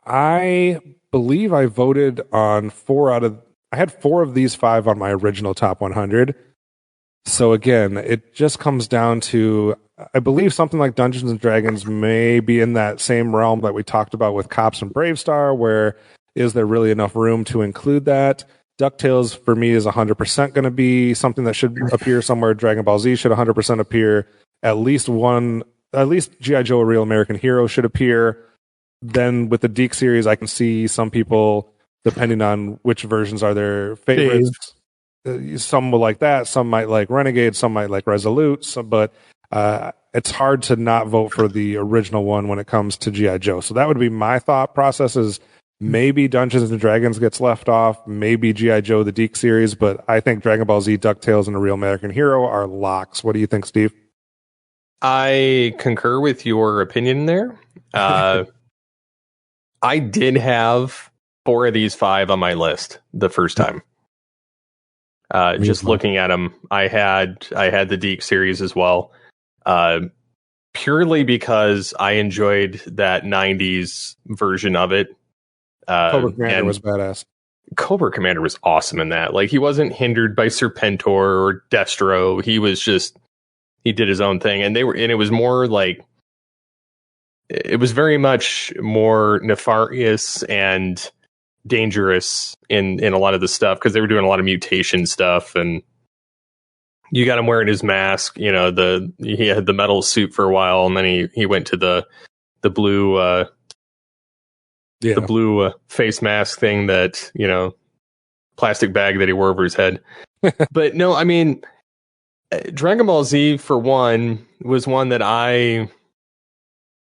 I believe I voted on 4 out of... I had 4 of these 5 on my original top 100. So again, it just comes down to... I believe something like Dungeons and Dragons may be in that same realm that we talked about with Cops and Bravestar, where is there really enough room to include that? DuckTales, for me, is 100% going to be something that should appear somewhere. Dragon Ball Z should 100% appear. At least G.I. Joe, A Real American Hero should appear. Then with the Geek series, I can see some people, depending on which versions are their favorites, some will like that, some might like Renegade, some might like Resolute, but it's hard to not vote for the original one when it comes to G.I. Joe. So that would be my thought process, is maybe Dungeons and Dragons gets left off, maybe G.I. Joe, the Geek series, but I think Dragon Ball Z, DuckTales, and A Real American Hero are locks. What do you think, Steve? I concur with your opinion there. I did have 4 of these 5 on my list the first time. Just looking at them, I had the Geek series as well, purely because I enjoyed that 90s version of it. Cobra Commander was badass. Cobra Commander was awesome in that. Like, he wasn't hindered by Serpentor or Destro. He did his own thing, and it was more like, it was very much more nefarious and dangerous in a lot of the stuff, because they were doing a lot of mutation stuff, and you got him wearing his mask. You know, he had the metal suit for a while, and then he went to the blue the blue face mask thing, that, you know, plastic bag that he wore over his head. But no, I mean, Dragon Ball Z, for one, was one that I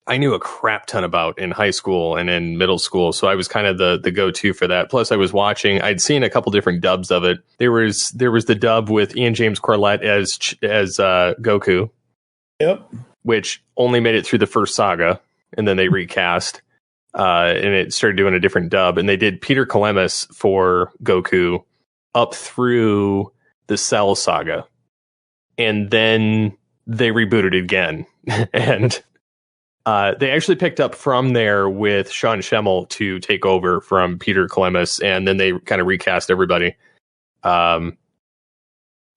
knew a crap ton about in high school and in middle school, so I was kind of the go-to for that. Plus, I'd seen a couple different dubs of it. There was the dub with Ian James Corlett as Goku. Yep. Which only made it through the first saga, and then they recast, and it started doing a different dub, and they did Peter Kalemis for Goku up through the Cell saga, and then they rebooted it again, and they actually picked up from there with Sean Schemmel to take over from Peter Kalemis, and then they kind of recast everybody.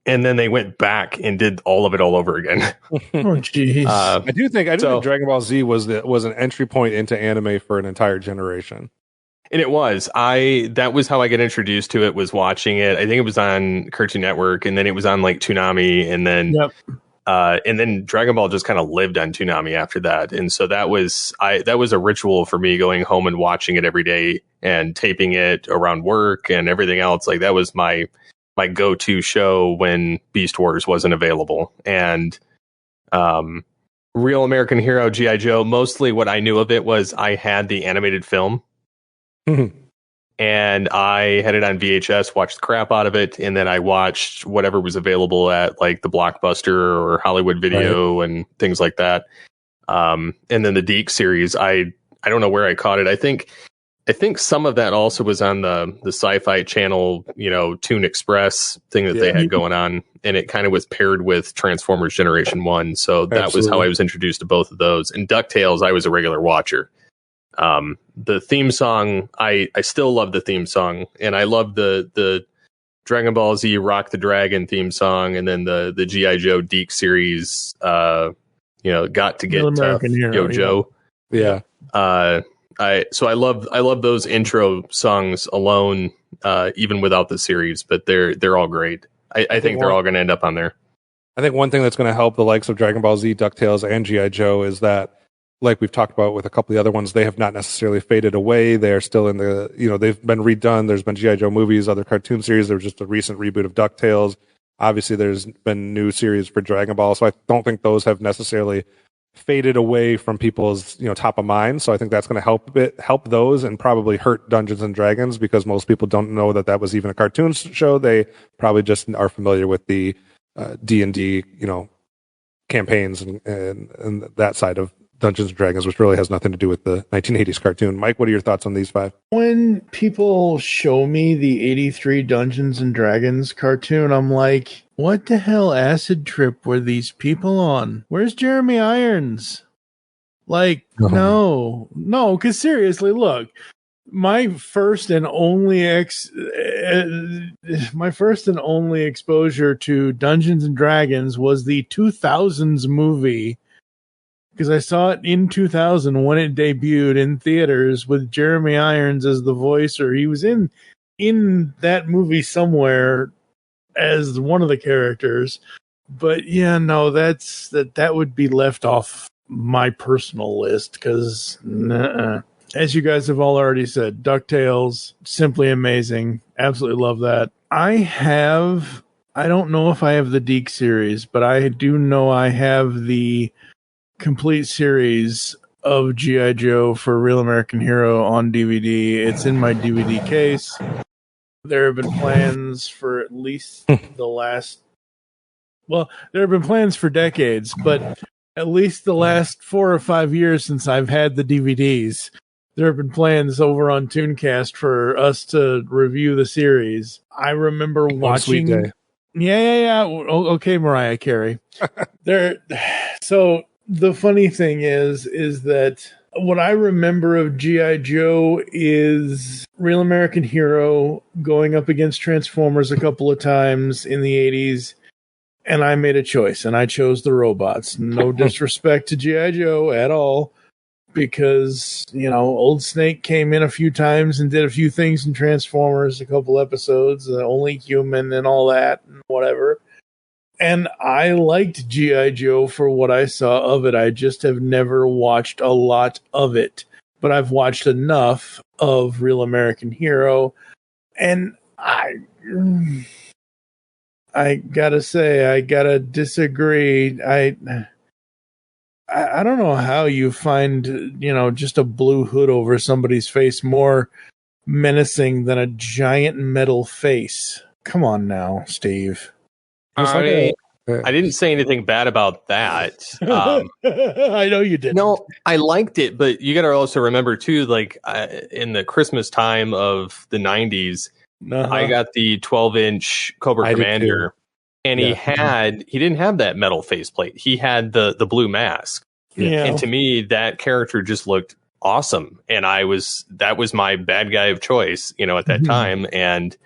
And then they went back and did all of it all over again. Oh, jeez. I do think Dragon Ball Z was an entry point into anime for an entire generation. And it was. That was how I got introduced to it, was watching it. I think it was on Cartoon Network, and then it was on like Toonami, and then And then Dragon Ball just kind of lived on Toonami after that. And so that was a ritual for me, going home and watching it every day and taping it around work and everything else. Like, that was my go-to show when Beast Wars wasn't available. And Real American Hero, G.I. Joe, mostly what I knew of it was I had the animated film. And I had it on VHS, watched the crap out of it, and then I watched whatever was available at like the Blockbuster or Hollywood Video and things like that. And then the Geek series, I don't know where I caught it. I think some of that also was on the Sci-Fi Channel, Toon Express thing that they had going on, and it kind of was paired with Transformers Generation 1. So that was how I was introduced to both of those. And DuckTales, I was a regular watcher. The theme song, I still love the theme song, and I love the Dragon Ball Z Rock the Dragon theme song, and then the G.I. Joe Geek series, got to get American Hero, Yo Joe. Yeah. So I love those intro songs alone, even without the series, but they're all great. I think they're all going to end up on there. I think one thing that's going to help the likes of Dragon Ball Z, DuckTales, and G.I. Joe is that, like we've talked about with a couple of the other ones, they have not necessarily faded away. They're still in the, they've been redone. There's been G.I. Joe movies, other cartoon series. There was just a recent reboot of DuckTales. Obviously, there's been new series for Dragon Ball. So I don't think those have necessarily faded away from people's, top of mind. So I think that's going to help those, and probably hurt Dungeons and Dragons, because most people don't know that was even a cartoon show. They probably just are familiar with the D&D, campaigns and that side of Dungeons and Dragons, which really has nothing to do with the 1980s cartoon. Mike, what are your thoughts on these 5? When people show me the 83 Dungeons and Dragons cartoon, I'm like, what the hell acid trip were these people on? Where's Jeremy Irons? Like, no, because seriously, look, my first and only exposure to Dungeons and Dragons was the 2000s movie, because I saw it in 2000 when it debuted in theaters with Jeremy Irons as the voice, or he was in that movie somewhere as one of the characters. But yeah, no, that would be left off my personal list, because as you guys have all already said, DuckTales, simply amazing. Absolutely love that. I don't know if I have the Geek series, but I do know I have the complete series of G.I. Joe for Real American Hero on DVD. It's in my DVD case. There have been plans for at least there have been plans for decades, but at least the last 4 or 5 years since I've had the DVDs, there have been plans over on Tooncast for us to review the series. I remember watching. Sweet day. Yeah. Okay, Mariah Carey. So the funny thing is that what I remember of G.I. Joe is Real American Hero going up against Transformers a couple of times in the 80s, and I made a choice, and I chose the robots. No disrespect to G.I. Joe at all, because, Old Snake came in a few times and did a few things in Transformers, a couple episodes, Only Human and all that, and whatever. And I liked G.I. Joe for what I saw of it. I just have never watched a lot of it. But I've watched enough of Real American Hero. And I gotta say, I gotta disagree. I don't know how you find, just a blue hood over somebody's face more menacing than a giant metal face. Come on now, Steve. I didn't say anything bad about that. I know you didn't. No, I liked it, but you got to also remember too, like in the Christmas time of the 90s, I got the 12-inch Cobra Commander, and he didn't have that metal faceplate. He had the blue mask. Yeah. And to me, that character just looked awesome. And that was my bad guy of choice, at that time. And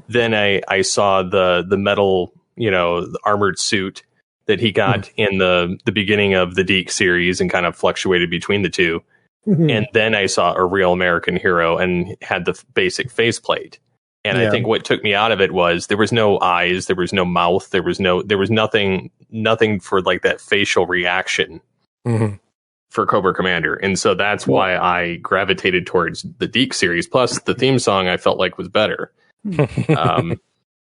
then I saw the metal, the armored suit that he got in the beginning of the Geek series and kind of fluctuated between the two. And then I saw a Real American Hero and had the basic faceplate. And I think what took me out of it was there was no eyes, there was no mouth, there was nothing for like that facial reaction for Cobra Commander. And so that's why I gravitated towards the Geek series. Plus the theme song I felt like was better.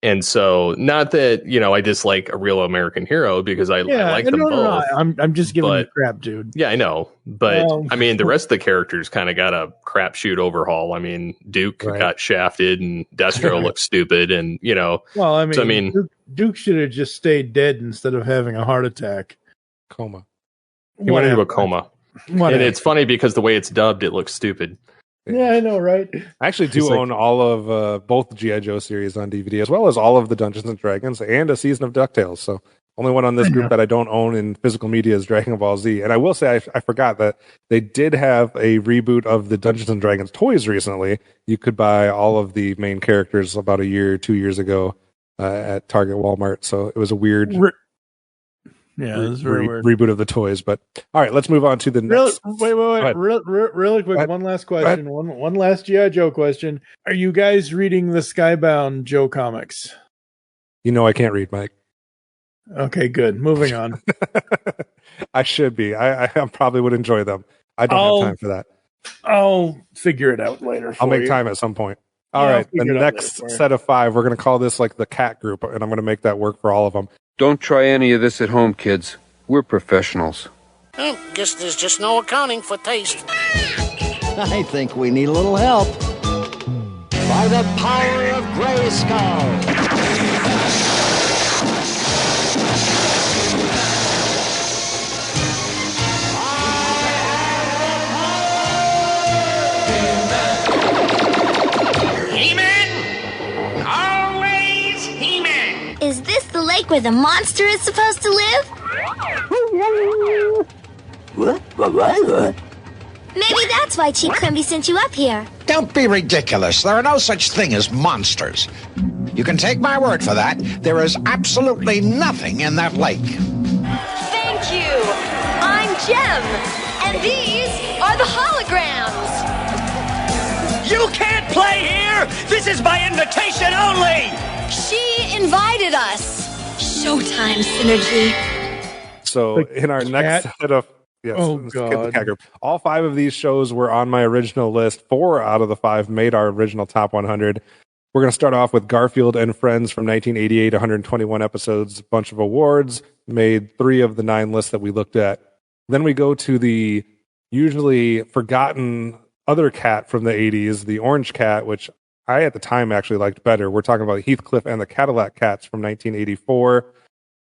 And so not that, I dislike A Real American Hero, because I like them both. I'm just giving you crap, dude. Yeah, I know. But I mean, the rest of the characters kind of got a crapshoot overhaul. I mean, Duke got shafted and Destro looked stupid. And, well, I mean, Duke should have just stayed dead instead of having a heart attack. Coma. He went into a coma. Whatever. And it's funny because the way it's dubbed, it looks stupid. Yeah, I know, right? I actually do own all of both the G.I. Joe series on DVD, as well as all of the Dungeons and Dragons and a season of DuckTales. So only one on this group that I don't own in physical media is Dragon Ball Z. And I will say, I forgot that they did have a reboot of the Dungeons and Dragons toys recently. You could buy all of the main characters about 2 years ago at Target, Walmart. So it was a weird... Yeah, this is very weird. Reboot of the toys. But all right, let's move on to the next. Wait. Really quick, one last question. One last G.I. Joe question. Are you guys reading the Skybound Joe comics? I can't read, Mike. Okay, good. Moving on. I should be. I probably would enjoy them. I don't have time for that. I'll figure it out later. I'll make time at some point. All right, the next set of 5, we're going to call this like the cat group, and I'm going to make that work for all of them. Don't try any of this at home, kids. We're professionals. Well, guess there's just no accounting for taste. I think we need a little help. By the power of Grayskull! Is this the lake where the monster is supposed to live? Maybe that's why Chief Quimby sent you up here. Don't be ridiculous. There are no such thing as monsters. You can take my word for that. There is absolutely nothing in that lake. Thank you. I'm Jem, and these are the holograms. You can't play here! This is by invitation only! She invited us. Showtime synergy. So in our next set of the cat group, all 5 of these shows were on my original list. 4 out of the 5 made our original top 100. We're going to start off with Garfield and Friends from 1988, 121 episodes, a bunch of awards, made 3 of the 9 lists that we looked at. Then we go to the usually forgotten other cat from the 80s, the Orange Cat, which I at the time actually liked better. We're talking about Heathcliff and the Cadillac Cats from 1984,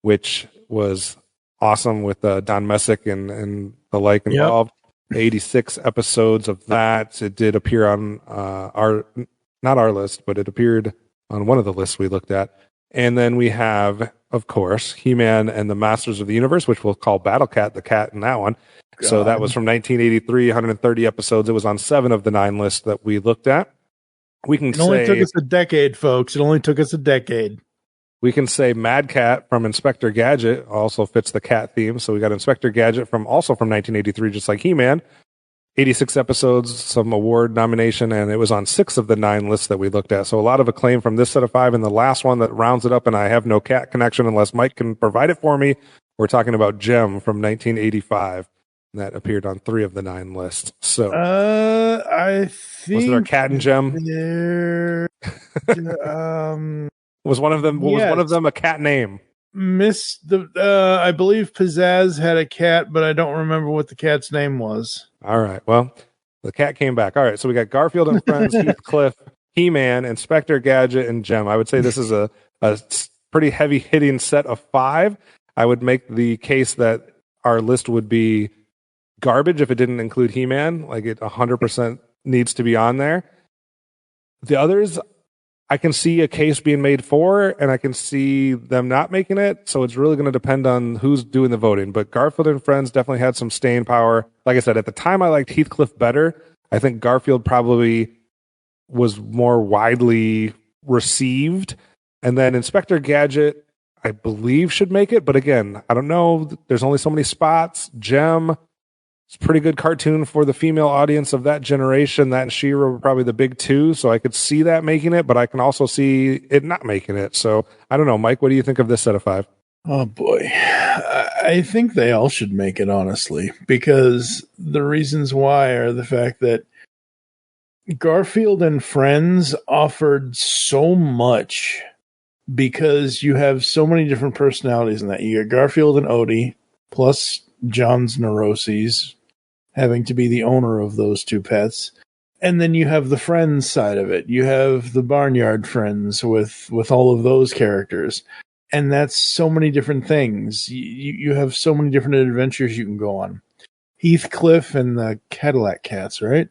which was awesome with Don Messick and the like involved. 86 episodes of that. It did appear on not our list, but it appeared on one of the lists we looked at. And then we have, of course, He-Man and the Masters of the Universe, which we'll call Battle Cat, the cat in that one. God. So that was from 1983, 130 episodes. It was on 7 of the 9 lists that we looked at. It only took us a decade, folks. It only took us a decade. We can say Mad Cat from Inspector Gadget also fits the cat theme. So we got Inspector Gadget from 1983, just like He-Man. 86 episodes, some award nomination, and it was on 6 of the 9 lists that we looked at. So a lot of acclaim from this set of 5. And the last one that rounds it up, and I have no cat connection unless Mike can provide it for me, we're talking about Jem from 1985. That appeared on 3 of the 9 lists. So, I think was there a cat in Jem? Was one of them? Was one of them a cat name? I believe Pizzazz had a cat, but I don't remember what the cat's name was. All right. Well, the cat came back. All right. So we got Garfield and Friends, Heathcliff, He-Man, Inspector Gadget, and Jem. I would say this is a pretty heavy hitting set of 5. I would make the case that our list would be garbage if it didn't include He-Man. Like, it 100% needs to be on there. The others, I can see a case being made for, and I can see them not making it. So it's really going to depend on who's doing the voting. But Garfield and Friends definitely had some staying power. Like I said, at the time I liked Heathcliff better. I think Garfield probably was more widely received. And then Inspector Gadget, I believe, should make it. But again, I don't know. There's only so many spots. Jem, It's a pretty good cartoon for the female audience of that generation. That and She-Ra were probably the big two, so I could see that making it, but I can also see it not making it. So I don't know, Mike, what do you think of this set of 5? Oh boy, I think they all should make it, honestly, because the reasons why are the fact that Garfield and Friends offered so much because you have so many different personalities in that. You got Garfield and Odie, plus John's neuroses, having to be the owner of those two pets. And then you have the Friends side of it. You have the Barnyard Friends with all of those characters. And that's so many different things. You have so many different adventures you can go on. Heathcliff and the Cadillac Cats, right?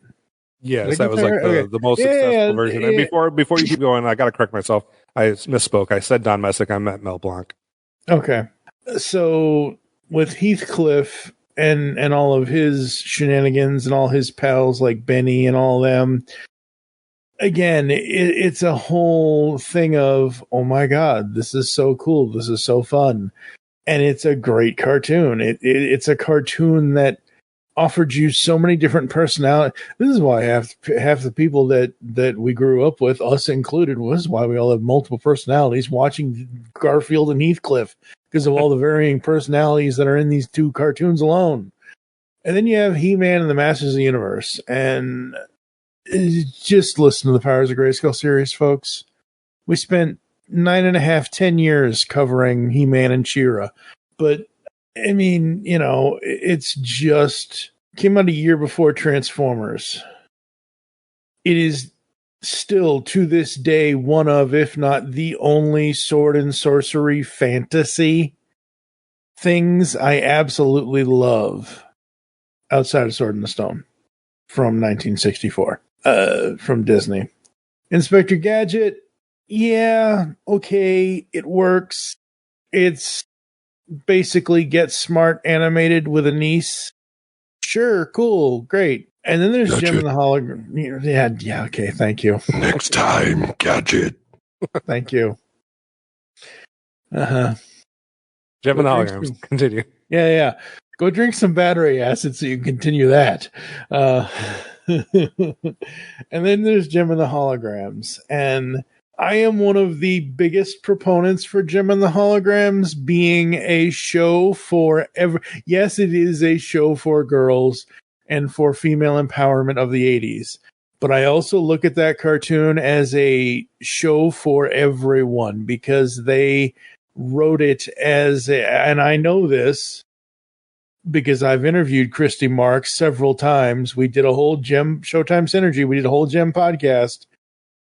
Yes, that was like the most successful version. And before you keep going, I got to correct myself. I misspoke. I said Don Messick. I meant Mel Blanc. Okay. So with Heathcliff and all of his shenanigans and all his pals like Benny and all them, again, it's a whole thing of, oh my God, this is so cool. This is so fun. And it's a great cartoon. It's a cartoon that offered you so many different personalities. This is why half the people that we grew up with, us included, was why we all have multiple personalities watching Garfield and Heathcliff, because of all the varying personalities that are in these two cartoons alone. And then you have He-Man and the Masters of the Universe. And just listen to the Powers of Grayskull series, folks. We spent 10 years covering He-Man and She-Ra. But I mean, it's just came out a year before Transformers. It is still, to this day, one of, if not the only sword and sorcery fantasy things I absolutely love outside of Sword in the Stone from 1964, from Disney. Inspector Gadget, yeah, okay, it works. It's basically Get Smart animated with a niece. Sure, cool, great. And then there's Gadget. Jim and the Hologram. Yeah, okay, thank you. Next time, Gadget. Thank you. Jim and the Holograms. Continue. Yeah. Go drink some battery acid so you can continue that. And then there's Jim and the Holograms. And I am one of the biggest proponents for Jim and the Holograms being a show for yes, it is a show for girls and for female empowerment of the 80s. But I also look at that cartoon as a show for everyone, because they wrote it as and I know this because I've interviewed Christy Marks several times. We did a whole Gem Showtime Synergy. We did a whole Gem podcast.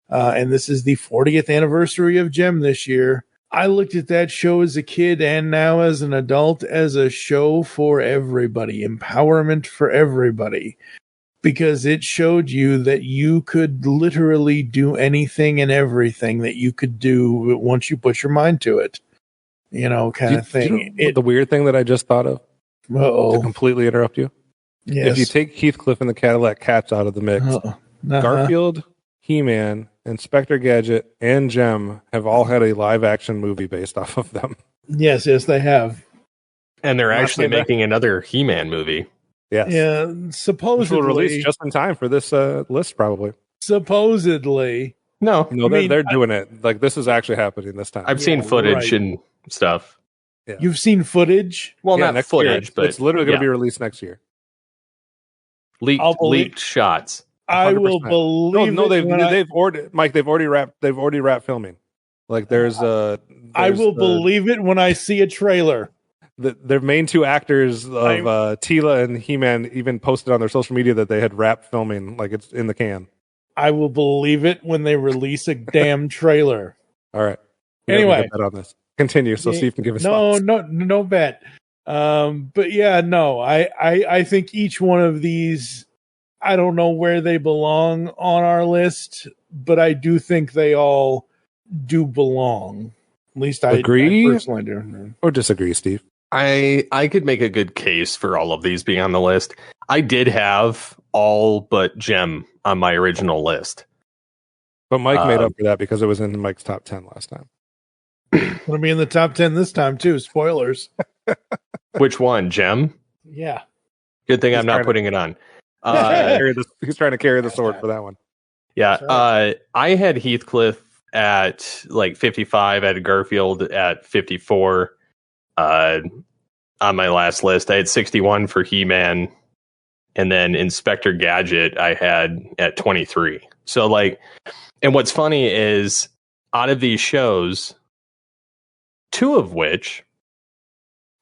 And this is the 40th anniversary of Gem this year. I looked at that show as a kid and now as an adult as a show for everybody, empowerment for everybody, because it showed you that you could literally do anything and everything that you could do once you put your mind to it, kind of thing. The weird thing that I just thought of, to completely interrupt you. Yes. If you take Heathcliff and the Cadillac Cats out of the mix, Garfield, He-Man, Inspector Gadget, and Gem have all had a live-action movie based off of them. Yes, they have. And they're actually making another He-Man movie. Yes. Yeah, supposedly. Which will release just in time for this list, probably. Supposedly. No, they're doing it. Like, this is actually happening this time. I've seen footage and stuff. Yeah. You've seen footage? Well, not footage, year. but it's literally going to be released next year. Leaked shots. 100%. I will believe. No, they've already wrapped filming. Like there's I will believe it when I see a trailer. Their main two actors of Tila and He-Man even posted on their social media that they had wrapped filming, like it's in the can. I will believe it when they release a damn trailer. All right. Anyway, bet on this. Continue, so Steve can give us no bet. But yeah, no, I think each one of these, I don't know where they belong on our list, but I do think they all do belong. At least I personally do. Or disagree, Steve? I could make a good case for all of these being on the list. I did have all but Gem on my original list. But Mike made up for that because it was in Mike's top 10 last time. It'll be in the top 10 this time, too. Spoilers. Which one? Gem? Yeah. Good thing I'm not putting it on. He's trying to carry the sword for that one. Yeah. I had Heathcliff at like 55. I had Garfield at 54. On my last list, I had 61 for He-Man. And then Inspector Gadget I had at 23. So like, and what's funny is out of these shows, 2 of which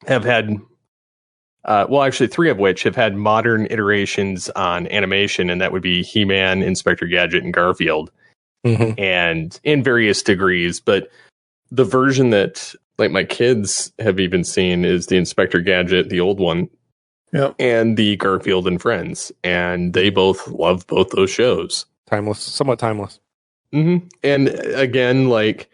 have had, actually 3 of which have had modern iterations on animation, and that would be He-Man, Inspector Gadget, and Garfield, and in various degrees. But the version that like my kids have even seen is the Inspector Gadget, the old one, and the Garfield and Friends, and they both love both those shows. Somewhat timeless. And again, like,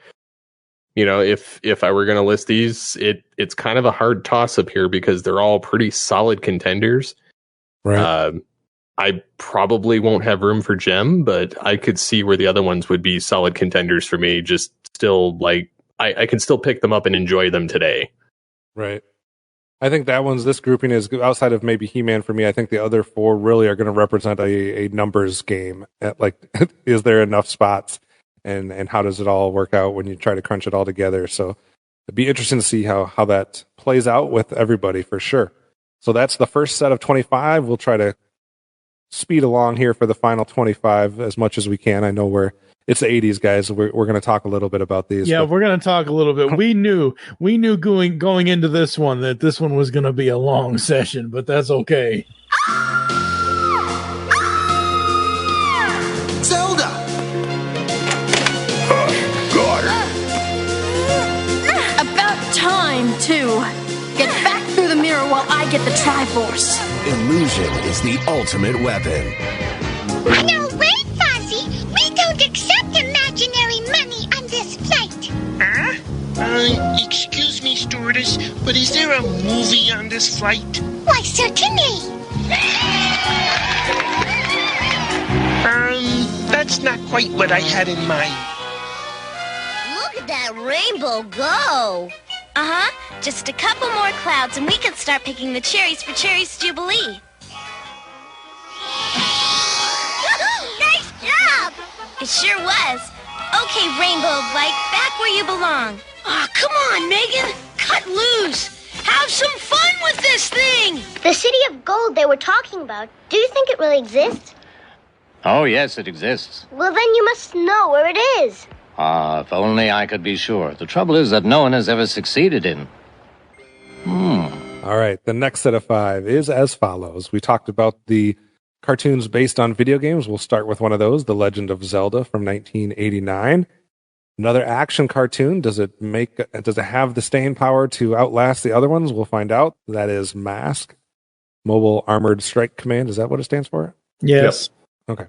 you know, if I were going to list these, it's kind of a hard toss up here because they're all pretty solid contenders. Right. I probably won't have room for Gem, but I could see where the other ones would be solid contenders for me. Just still, like, I can still pick them up and enjoy them today. Right. I think this grouping is outside of maybe He-Man for me. I think the other 4 really are going to represent a numbers game. Like, is there enough spots, and how does it all work out when you try to crunch it all together? So it'd be interesting to see how that plays out with everybody for sure. So that's the first set of 25. We'll try to speed along here for the final 25 as much as we can. I know it's the 80s, guys. We're going to talk a little bit about these. Yeah, we're going to talk a little bit. We knew going into this one that this one was going to be a long session, but that's okay. Zelda! Got her! About time, too. Get back through the mirror while I get the Triforce. Illusion is the ultimate weapon. No way, Fozzie! We don't accept imaginary money on this flight. Excuse me, stewardess, but is there a movie on this flight? Why, certainly. That's not quite what I had in mind. Look at that rainbow go! Uh-huh. Just a couple more clouds and we can start picking the cherries for Cherry's Jubilee. Nice job! It sure was. Okay, Rainbow Bike, back where you belong. Aw, come on, Megan. Cut loose. Have some fun with this thing. The City of Gold they were talking about, do you think it really exists? Oh, yes, it exists. Well, then you must know where it is. If only I could be sure. The trouble is that no one has ever succeeded in. All right, the next set of 5 is as follows. We talked about the cartoons based on video games. We'll start with one of those, The Legend of Zelda from 1989. Another action cartoon. Does it have the staying power to outlast the other ones? We'll find out. That is Mask, Mobile Armored Strike Command. Is that what it stands for? Yes. Yep. Okay.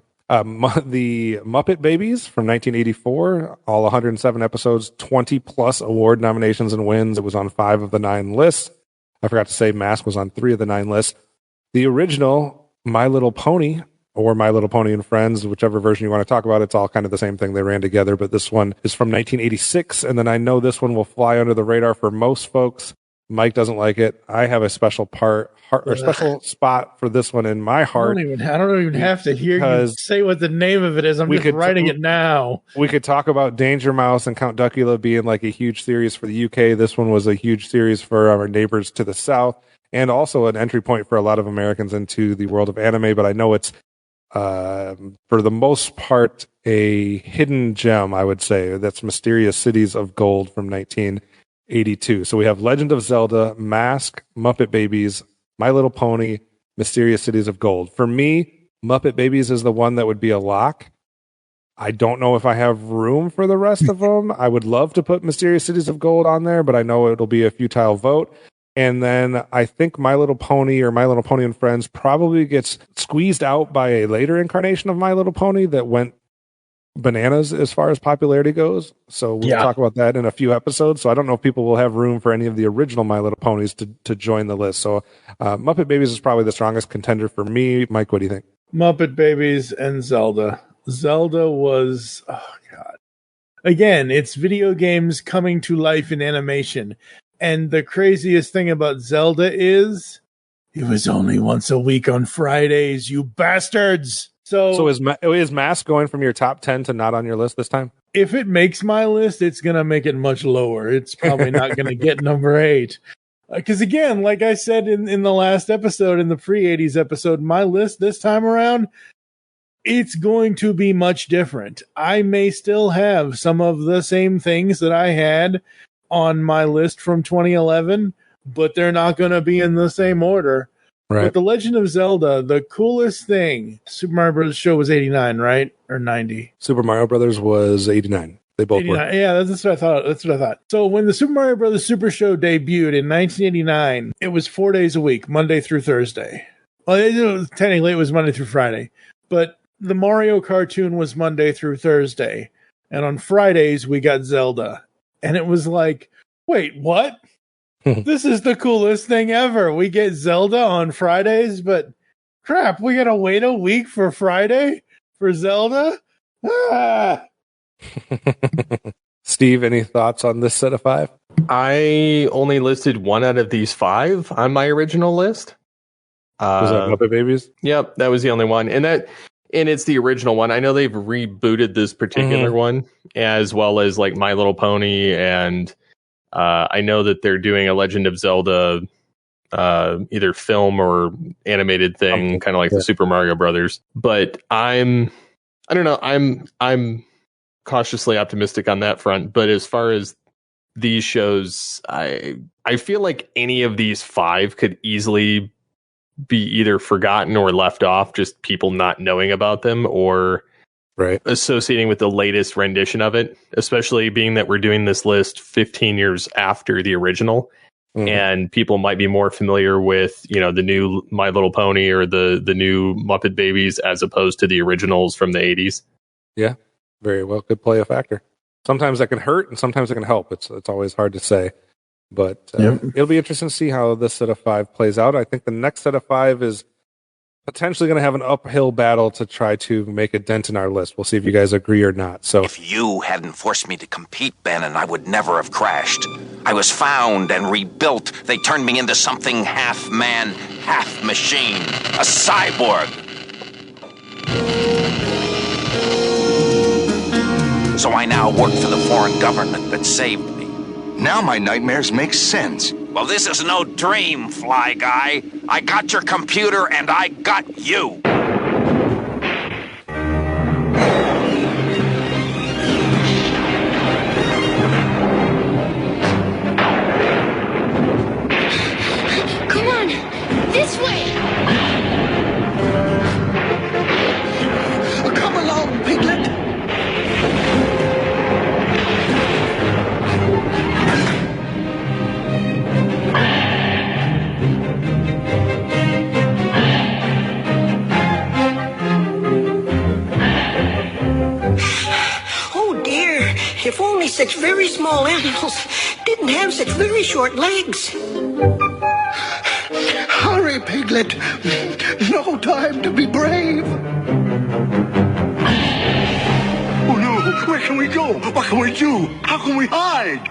The Muppet Babies from 1984, all 107 episodes, 20 plus award nominations and wins. It was on 5 of the 9 lists. I forgot to say Mask was on 3 of the 9 lists. The original My Little Pony, or My Little Pony and Friends, whichever version you want to talk about, it's all kind of the same thing. They ran together, but this one is from 1986, and then I know this one will fly under the radar for most folks. Mike doesn't like it. I have a special special spot for this one in my heart. I don't even have to hear you say what the name of it is. I'm just writing it now. We could talk about Danger Mouse and Count Duckula being like a huge series for the UK. This one was a huge series for our neighbors to the south, and also an entry point for a lot of Americans into the world of anime. But I know it's, for the most part, a hidden gem, I would say. That's Mysterious Cities of Gold from 1982. So we have Legend of Zelda, Mask, Muppet Babies, My Little Pony, Mysterious Cities of Gold. For me, Muppet Babies is the one that would be a lock. I don't know if I have room for the rest of them. I would love to put Mysterious Cities of Gold on there, but I know it'll be a futile vote. And then I think My Little Pony or My Little Pony and Friends probably gets squeezed out by a later incarnation of My Little Pony that went bananas as far as popularity goes. So we'll talk about that in a few episodes. So I don't know if people will have room for any of the original My Little Ponies to join the list. So Muppet Babies is probably the strongest contender for me. Mike, what do you think? Muppet Babies and Zelda. Zelda was, oh God. Again, it's video games coming to life in animation. And the craziest thing about Zelda is It was only once a week on Fridays, you bastards. So is Mask going from your top 10 to not on your list this time? If it makes my list, it's going to make it much lower. It's probably not going to get number 8. Because again, like I said in the last episode, in the pre-80s episode, my list this time around, it's going to be much different. I may still have some of the same things that I had on my list from 2011, but they're not going to be in the same order. Right. But The Legend of Zelda, the coolest thing, Super Mario Bros. Show was 89, right? Or 90? Super Mario Brothers was 89. They both were. Yeah, that's what I thought. So when the Super Mario Brothers Super Show debuted in 1989, it was 4 days a week, Monday through Thursday. Well, technically it was Monday through Friday. But the Mario cartoon was Monday through Thursday. And on Fridays, we got Zelda. And it was like, wait, what? This is the coolest thing ever. We get Zelda on Fridays, but crap, we gotta wait a week for Friday for Zelda? Ah! Steve, any thoughts on this set of 5? I only listed 1 out of these 5 on my original list. Was that Muppet Babies? Yep, that was the only one. And it's the original one. I know they've rebooted this particular one, as well as like My Little Pony, and I know that they're doing a Legend of Zelda either film or animated thing, kind of like the Super Mario Brothers. But I don't know, I'm cautiously optimistic on that front. But as far as these shows, I feel like any of these 5 could easily be either forgotten or left off, just people not knowing about them or associating with the latest rendition of it, especially being that we're doing this list 15 years after the original. And people might be more familiar with, the new My Little Pony or the new Muppet Babies as opposed to the originals from the 80s. Yeah, very well could play a factor. Sometimes that can hurt and sometimes it can help. It's always hard to say. But it'll be interesting to see how this set of 5 plays out. I think the next set of 5 is potentially going to have an uphill battle to try to make a dent in our list. We'll see if you guys agree or not. So, if you hadn't forced me to compete, Ben, and I would never have crashed. I was found and rebuilt. They turned me into something half man, half machine. A cyborg. So I now work for the foreign government that saved me. Now my nightmares make sense. Well, this is no dream, Fly Guy. I got your computer and I got you. Come on, this way. Come along, Piglet. If only such very small animals didn't have such very short legs. Hurry, Piglet. No time to be brave. Oh, no. Where can we go? What can we do? How can we hide?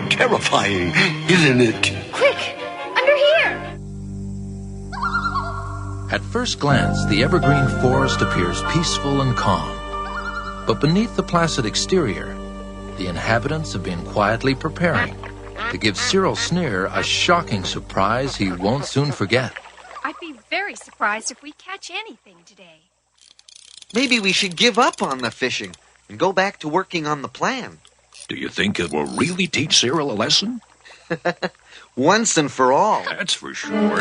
Terrifying, isn't it? Quick, under here. At first glance, the evergreen forest appears peaceful and calm. But beneath the placid exterior, the inhabitants have been quietly preparing to give Cyril Sneer a shocking surprise he won't soon forget. I'd be very surprised if we catch anything today. Maybe we should give up on the fishing and go back to working on the plan. Do you think it will really teach Cyril a lesson? Once and for all. That's for sure.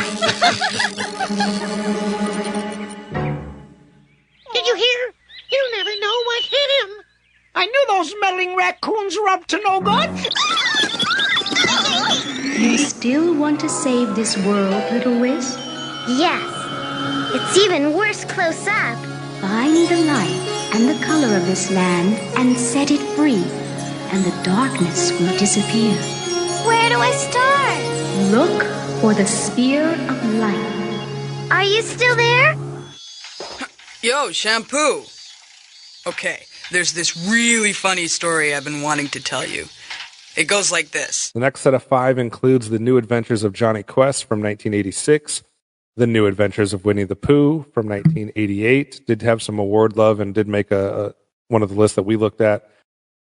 Did you hear? You never know what hit him. I knew those meddling raccoons were up to no good. You still want to save this world, Little Wiz? Yes. It's even worse close up. Find the light and the color of this land and set it free, and the darkness will disappear. Where do I start? Look for the sphere of light. Are you still there? Yo, Shampoo. Okay. There's this really funny story I've been wanting to tell you. It goes like this. The next set of 5 includes The New Adventures of Johnny Quest from 1986, The New Adventures of Winnie the Pooh from 1988 did have some award love and did make one of the lists that we looked at.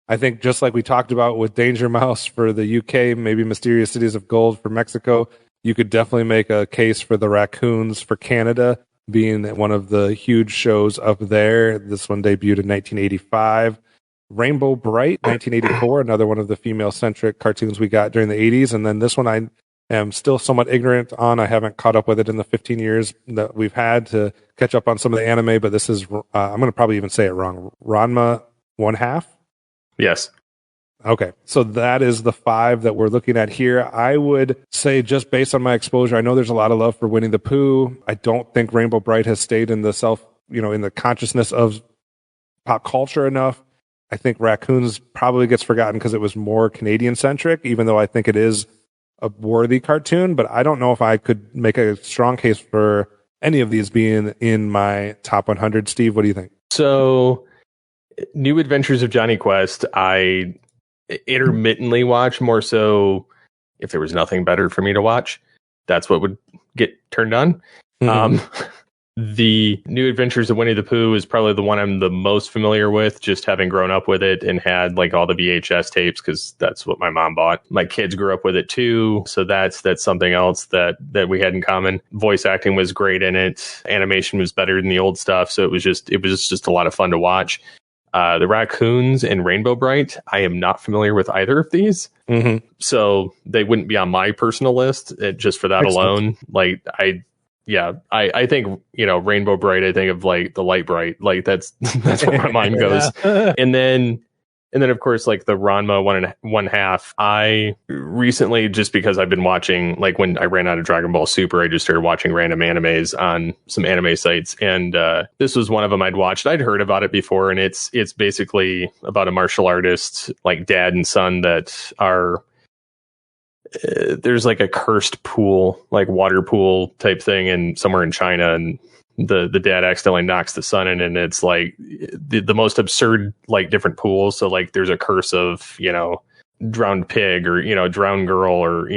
I think just like we talked about with Danger Mouse for the UK, maybe Mysterious Cities of Gold for Mexico, you could definitely make a case for the Raccoons for Canada being one of the huge shows up there. This one debuted in 1985. Rainbow Bright, 1984, another one of the female-centric cartoons we got during the 80s. And then this one I am still somewhat ignorant on. I haven't caught up with it in the 15 years that we've had to catch up on some of the anime, but this is, I'm going to probably even say it wrong, Ranma 1/2? Yes. Okay, so that is the 5 that we're looking at here. I would say, just based on my exposure, I know there's a lot of love for Winnie the Pooh. I don't think Rainbow Bright has stayed in the in the consciousness of pop culture enough. I think Raccoons probably gets forgotten because it was more Canadian-centric, even though I think it is a worthy cartoon. But I don't know if I could make a strong case for any of these being in my top 100. Steve, what do you think? So, New Adventures of Johnny Quest, I intermittently watch, more so if there was nothing better for me to watch. That's what would get turned on. The New Adventures of Winnie the Pooh is probably the one I'm the most familiar with, just having grown up with it and had like all the VHS tapes, because that's what my mom bought. My kids grew up with it too, so that's something else that we had in common. Voice acting was great in it. Animation was better than the old stuff, so it was just a lot of fun to watch. The Raccoons and Rainbow Bright, I am not familiar with either of these. So they wouldn't be on my personal list just for that alone. Like, I think, Rainbow Bright, I think of like the Light Bright, like that's where my mind goes. And then of course, like the Ranma 1/2, I recently, just because I've been watching, like when I ran out of Dragon Ball Super, I just started watching random animes on some anime sites. And this was one of them I'd watched. I'd heard about it before, and it's basically about a martial artist, like dad and son, that are, there's like a cursed pool, like water pool type thing somewhere in China, and the dad accidentally knocks the son in, and it's like the most absurd, like different pools. So like there's a curse of, drowned pig, or, drowned girl, or,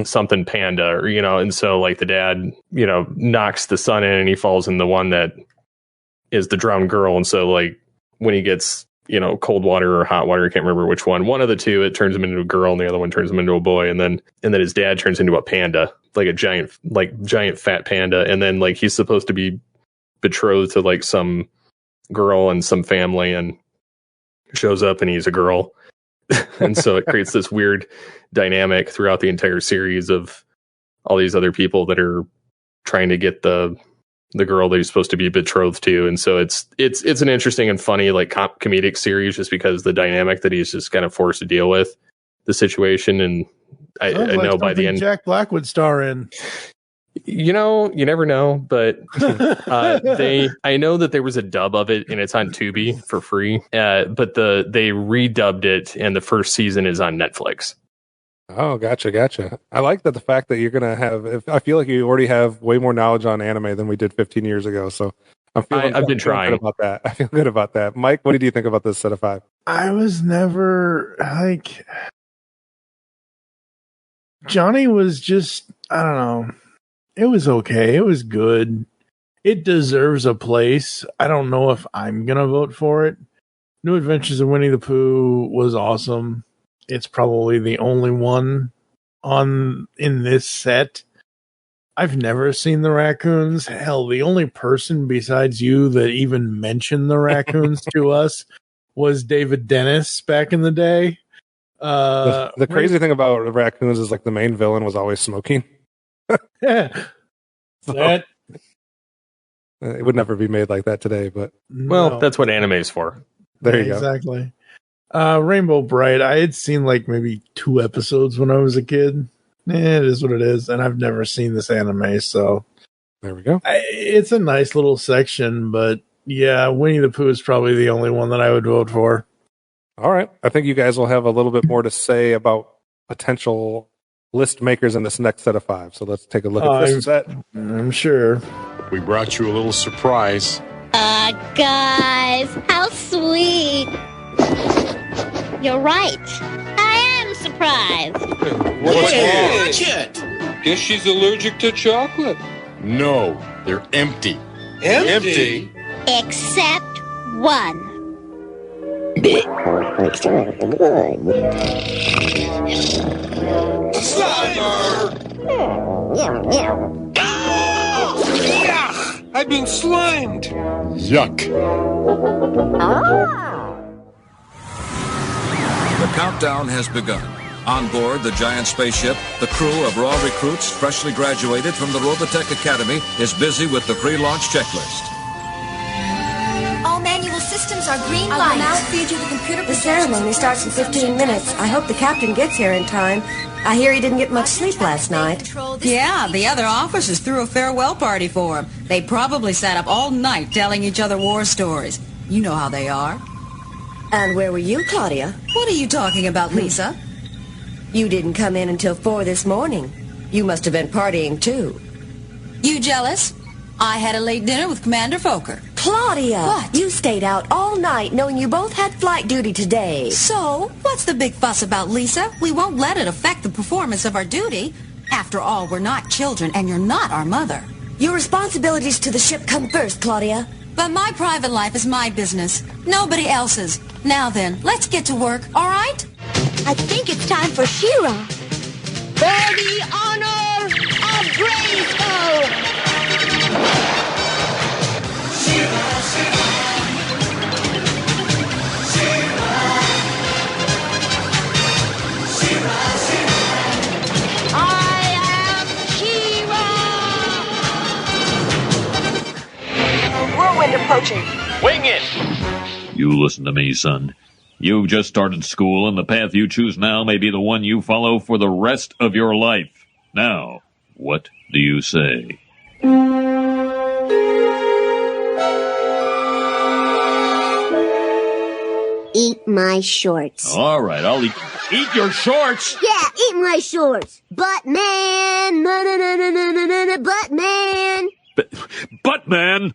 something panda, or, and so like the dad, knocks the son in, and he falls in the one that is the drowned girl. And so like when he gets, cold water or hot water, I can't remember which one of the two, it turns him into a girl, and the other one turns him into a boy. And then his dad turns into a panda, like a giant fat panda. And then like he's supposed to be betrothed to like some girl and some family, and shows up and he's a girl. And so it creates this weird dynamic throughout the entire series of all these other people that are trying to get the girl that he's supposed to be betrothed to. And so it's an interesting and funny, like comedic series, just because the dynamic that he's just kind of forced to deal with the situation. And I know by the end, Jack Black would star in. You never know, but I know that there was a dub of it, and it's on Tubi for free. But they redubbed it, and the first season is on Netflix. Oh, gotcha. I like that, the fact that you're going to have, I feel like you already have way more knowledge on anime than we did 15 years ago. So I've been trying about that. I feel good about that. Mike, what did you think about this set of 5? I was never like, Johnny was just, I don't know. It was okay. It was good. It deserves a place. I don't know if I'm going to vote for it. New Adventures of Winnie the Pooh was awesome. It's probably the only one in this set. I've never seen the Raccoons. Hell, the only person besides you that even mentioned the Raccoons to us was David Dennis back in the day. The crazy thing about the Raccoons is like the main villain was always smoking. That it would never be made like that today, but well, that's what anime is for. There you go. Exactly. Rainbow Bright, I had seen like maybe 2 episodes when I was a kid. It is what it is, and I've never seen this anime, so there we go. It's a nice little section, but yeah, Winnie the Pooh is probably the only one that I would vote for. All right. I think you guys will have a little bit more to say about potential list makers in this next set of 5. So let's take a look at this set. I'm sure. We brought you a little surprise. Guys, how sweet. You're right. I am surprised. What's wrong? Guess she's allergic to chocolate. No, they're empty. Empty? Except one. I've been slimed. Yuck. The countdown has begun. On board the giant spaceship, the crew of raw recruits freshly graduated from the Robotech Academy is busy with the pre-launch checklist. All manual systems are green I lights. will now feed you the computer. The ceremony starts in 15 minutes. I hope the captain gets here in time. I hear he didn't get much sleep last night. Yeah, the other officers threw a farewell party for him. They probably sat up all night telling each other war stories. You know how they are. And where were you, Claudia? What are you talking about, Lisa? You didn't come in until 4 this morning. You must have been partying, too. You jealous? I had a late dinner with Commander Fokker. Claudia! What? You stayed out all night knowing you both had flight duty today. So, what's the big fuss about, Lisa? We won't let it affect the performance of our duty. After all, we're not children, and you're not our mother. Your responsibilities to the ship come first, Claudia. But my private life is my business. Nobody else's. Now then, let's get to work, all right? I think it's time for She-Ra. For the honor of Grayskull! She-Ra, She-Ra. She-Ra. She-Ra, She-Ra. I am She-Ra! Whirlwind approaching. Wing it! You listen to me, son. You've just started school, and the path you choose now may be the one you follow for the rest of your life. Now, what do you say? Eat my shorts. All right, I'll eat your shorts! Yeah, eat my shorts. Butt man, butt man. Butt man!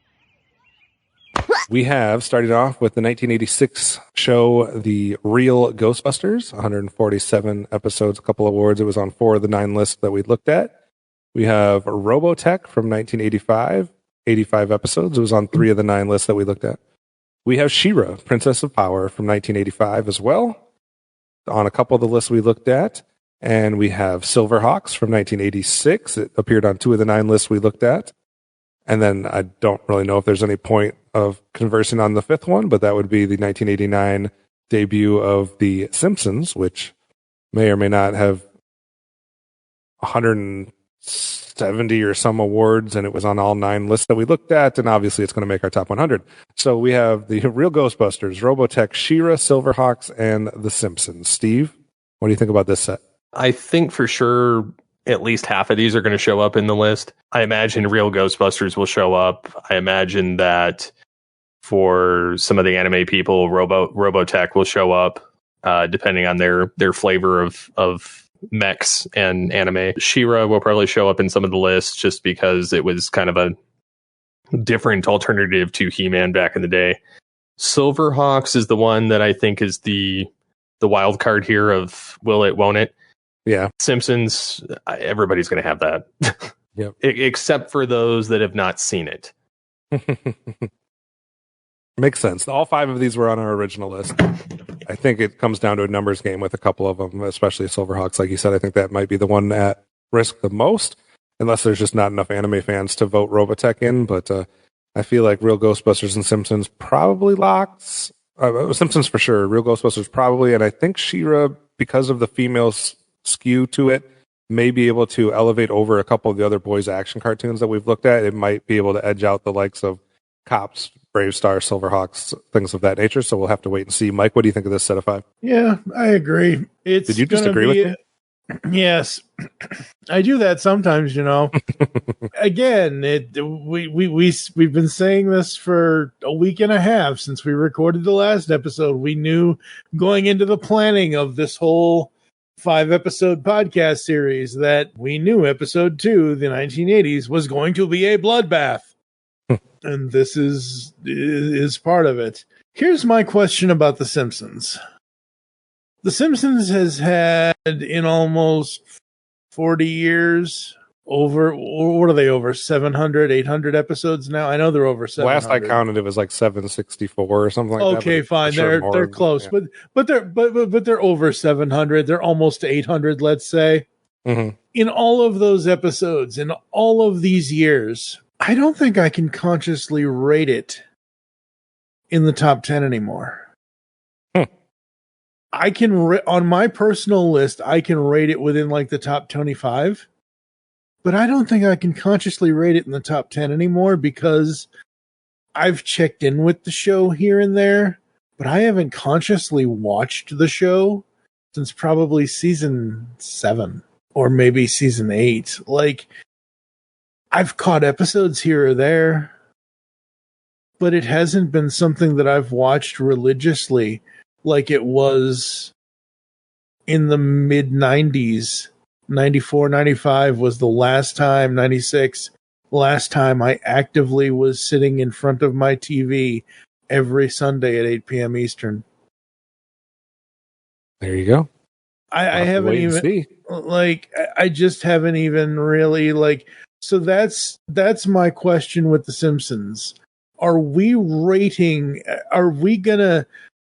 We have started off with the 1986 show, The Real Ghostbusters, 147 episodes, a couple awards. It was on 4 of the 9 lists that we looked at. We have Robotech from 1985, 85 episodes. It was on 3 of the 9 lists that we looked at. We have She-Ra, Princess of Power from 1985 as well, on a couple of the lists we looked at. And we have Silverhawks from 1986. It appeared on 2 of the 9 lists we looked at. And then I don't really know if there's any point of conversing on the 5th one, but that would be the 1989 debut of The Simpsons, which may or may not have 170 or some awards, and it was on all 9 lists that we looked at, and obviously it's going to make our top 100. So we have The Real Ghostbusters, Robotech, She-Ra, Silverhawks, and The Simpsons. Steve, what do you think about this set? I think for sure at least half of these are going to show up in the list. I imagine Real Ghostbusters will show up. I imagine that for some of the anime people, Robotech will show up, depending on their flavor of mechs and anime. She-Ra will probably show up in some of the lists just because it was kind of a different alternative to He-Man back in the day. Silverhawks is the one that I think is the wild card here of will it, won't it? Yeah. Simpsons, everybody's going to have that. Yep. Except for those that have not seen it. Makes sense. All 5 of these were on our original list. I think it comes down to a numbers game with a couple of them, especially Silverhawks. Like you said, I think that might be the one at risk the most, unless there's just not enough anime fans to vote Robotech in. But I feel like Real Ghostbusters and Simpsons probably locks. Simpsons for sure. Real Ghostbusters probably. And I think She-Ra, because of the female skew to it, may be able to elevate over a couple of the other boys action cartoons that we've looked at. It might be able to edge out the likes of Cops, Brave Star, Silverhawks, things of that nature. So we'll have to wait and see. Mike, what do you think of this set of 5? Yeah, I agree. Did you just agree with me? Yes, I do that sometimes. You know. Again, we've been saying this for a week and a half since we recorded the last episode. We knew going into the planning of this whole 5-episode podcast series that we knew episode 2, the 1980s, was going to be a bloodbath. And this is part of it. Here's my question about The Simpsons. The Simpsons has had, in almost 40 years, what are they, over 700, 800 episodes now? I know they're over 700. Last I counted, it was like 764 or something like that. Okay, fine. They're close, yeah. but they're over 700. They're almost 800, let's say. Mm-hmm. In all of those episodes, in all of these years, I don't think I can consciously rate it in the top 10 anymore. I can, on my personal list, I can rate it within like the top 25. But I don't think I can consciously rate it in the top 10 anymore because I've checked in with the show here and there, but I haven't consciously watched the show since probably season 7 or maybe season 8. Like, I've caught episodes here or there, but it hasn't been something that I've watched religiously like it was in the mid-90s. 94, 95 was the last time, 96, last time I actively was sitting in front of my TV every Sunday at 8 p.m. Eastern. There you go. I haven't even, like, I just haven't even really, like, so that's my question with The Simpsons. Are we gonna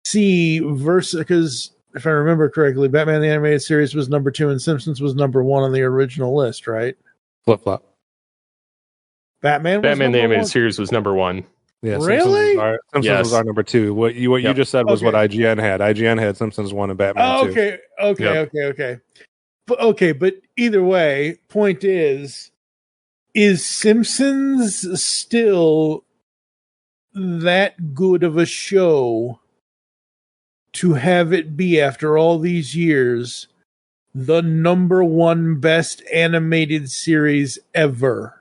see because if I remember correctly, Batman the Animated Series was number 2 and Simpsons was number 1 on the original list, right? Flip-flop. Batman the Animated Series was number 1. Yeah, really? Simpsons was our number 2. What you just said was what IGN had. IGN had Simpsons 1 and Batman 2. Okay. But either way, point is Simpsons still that good of a show to have it be, after all these years, the number 1 best animated series ever?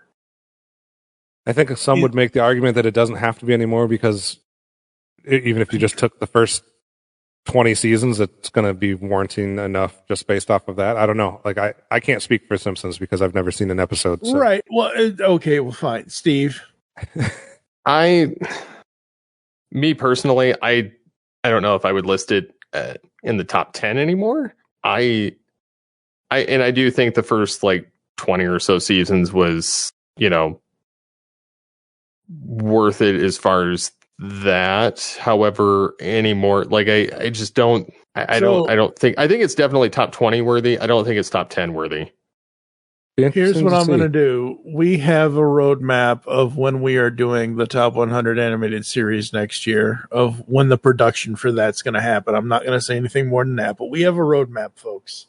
I think some would make the argument that it doesn't have to be anymore because even if you just took the first 20 seasons, it's going to be warranting enough just based off of that. I don't know. Like, I can't speak for Simpsons because I've never seen an episode. So. Right. Well, okay. Well, fine. Steve? Me personally, I don't know if I would list it in the top 10 anymore. I do think the first like 20 or so seasons was, worth it as far as that. However, anymore, like I just don't. I think it's definitely top 20 worthy. I don't think it's top 10 worthy. Here's what I'm going to do. We have a roadmap of when we are doing the top 100 animated series next year, of when the production for that's going to happen. I'm not going to say anything more than that, but we have a roadmap, folks.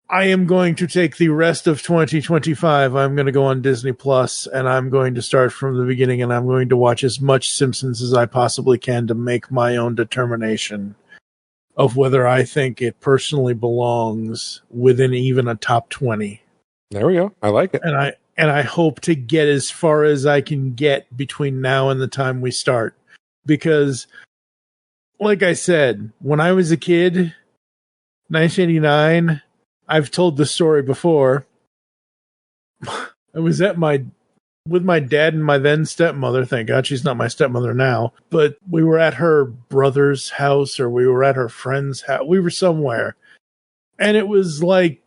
I am going to take the rest of 2025. I'm going to go on Disney Plus, and I'm going to start from the beginning, and I'm going to watch as much Simpsons as I possibly can to make my own determination of whether I think it personally belongs within even a top 20. There we go. I like it. And I hope to get as far as I can get between now and the time we start. Because, like I said, when I was a kid, 1989, I've told the story before. I was with my dad and my then stepmother. Thank God she's not my stepmother now. But we were at her brother's house, or we were at her friend's house. We were somewhere. And it was like,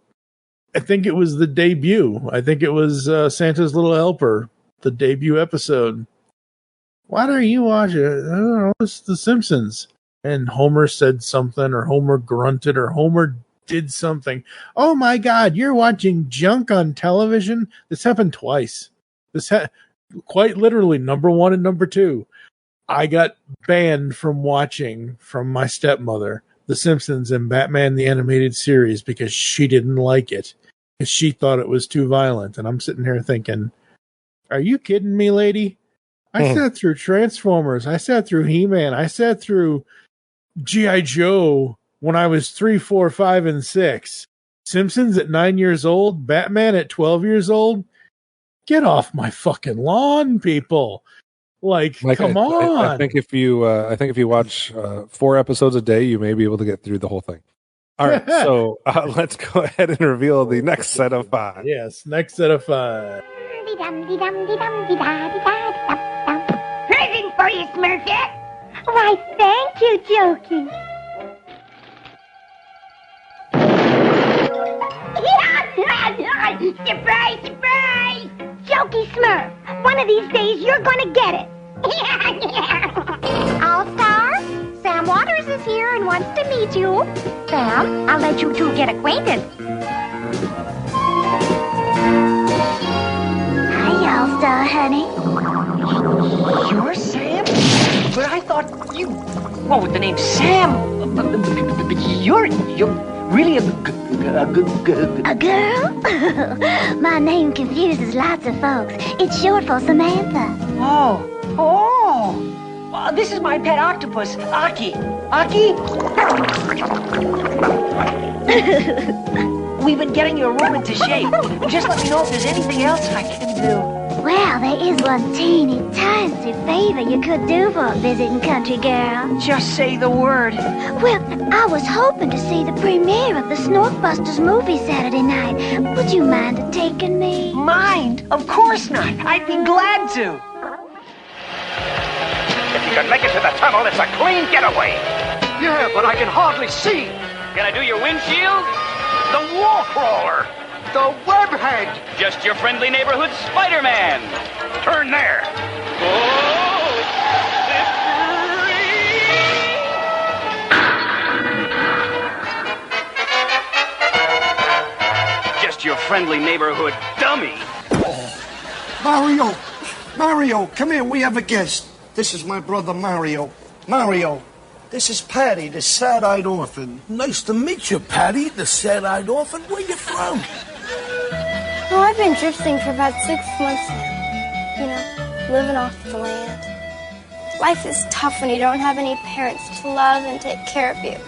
I think it was the debut. I think it was Santa's Little Helper, the debut episode. What are you watching? I don't know, it's The Simpsons. And Homer said something, or Homer grunted, or Homer did something. Oh my God, you're watching junk on television? This happened twice. Quite literally, number 1 and number 2. I got banned from watching from my stepmother The Simpsons and Batman the Animated Series because she didn't like it. Because she thought it was too violent. And I'm sitting here thinking, are you kidding me, lady? I sat through Transformers. I sat through He-Man. I sat through G.I. Joe when I was 3, 4, 5, and 6. Simpsons at 9 years old. Batman at 12 years old. Get off my fucking lawn, people! Like come on. I think if you watch 4 episodes a day, you may be able to get through the whole thing. All right, so let's go ahead and reveal the next set of 5. Yes, next set of 5. Present for you, Smurfette. Why, thank you, Jokey. Surprise, surprise! Jokey Smurf, one of these days you're gonna get it. All-Star, Sam Waters is here and wants to meet you. Sam, I'll let you two get acquainted. Hi, All-Star, honey. You're Sam? But I thought you... Oh, with the name Sam. You're really a girl? My name confuses lots of folks. It's short for Samantha. Oh. This is my pet octopus, Aki. Aki? We've been getting your room into shape. Just let me know if there's anything else I can do. Well, there is one teeny tiny favor you could do for a visiting country girl. Just say the word. Well, I was hoping to see the premiere of the Snorkbusters movie Saturday night. Would you mind taking me? Mind? Of course not. I'd be glad to. If you can make it to the tunnel, it's a clean getaway. Yeah, but I can hardly see. Can I do your windshield? The wall crawler. The webhead. Just your friendly neighborhood Spider-Man. Turn there. Oh, it's just your friendly neighborhood dummy. Oh. Mario, come here. We have a guest. This is my brother Mario. Mario, this is Patty, the sad-eyed orphan. Nice to meet you, Patty, the sad-eyed orphan. Where you from? Oh, I've been drifting for about 6 months now. You know, living off the land. Life is tough when you don't have any parents to love and take care of you.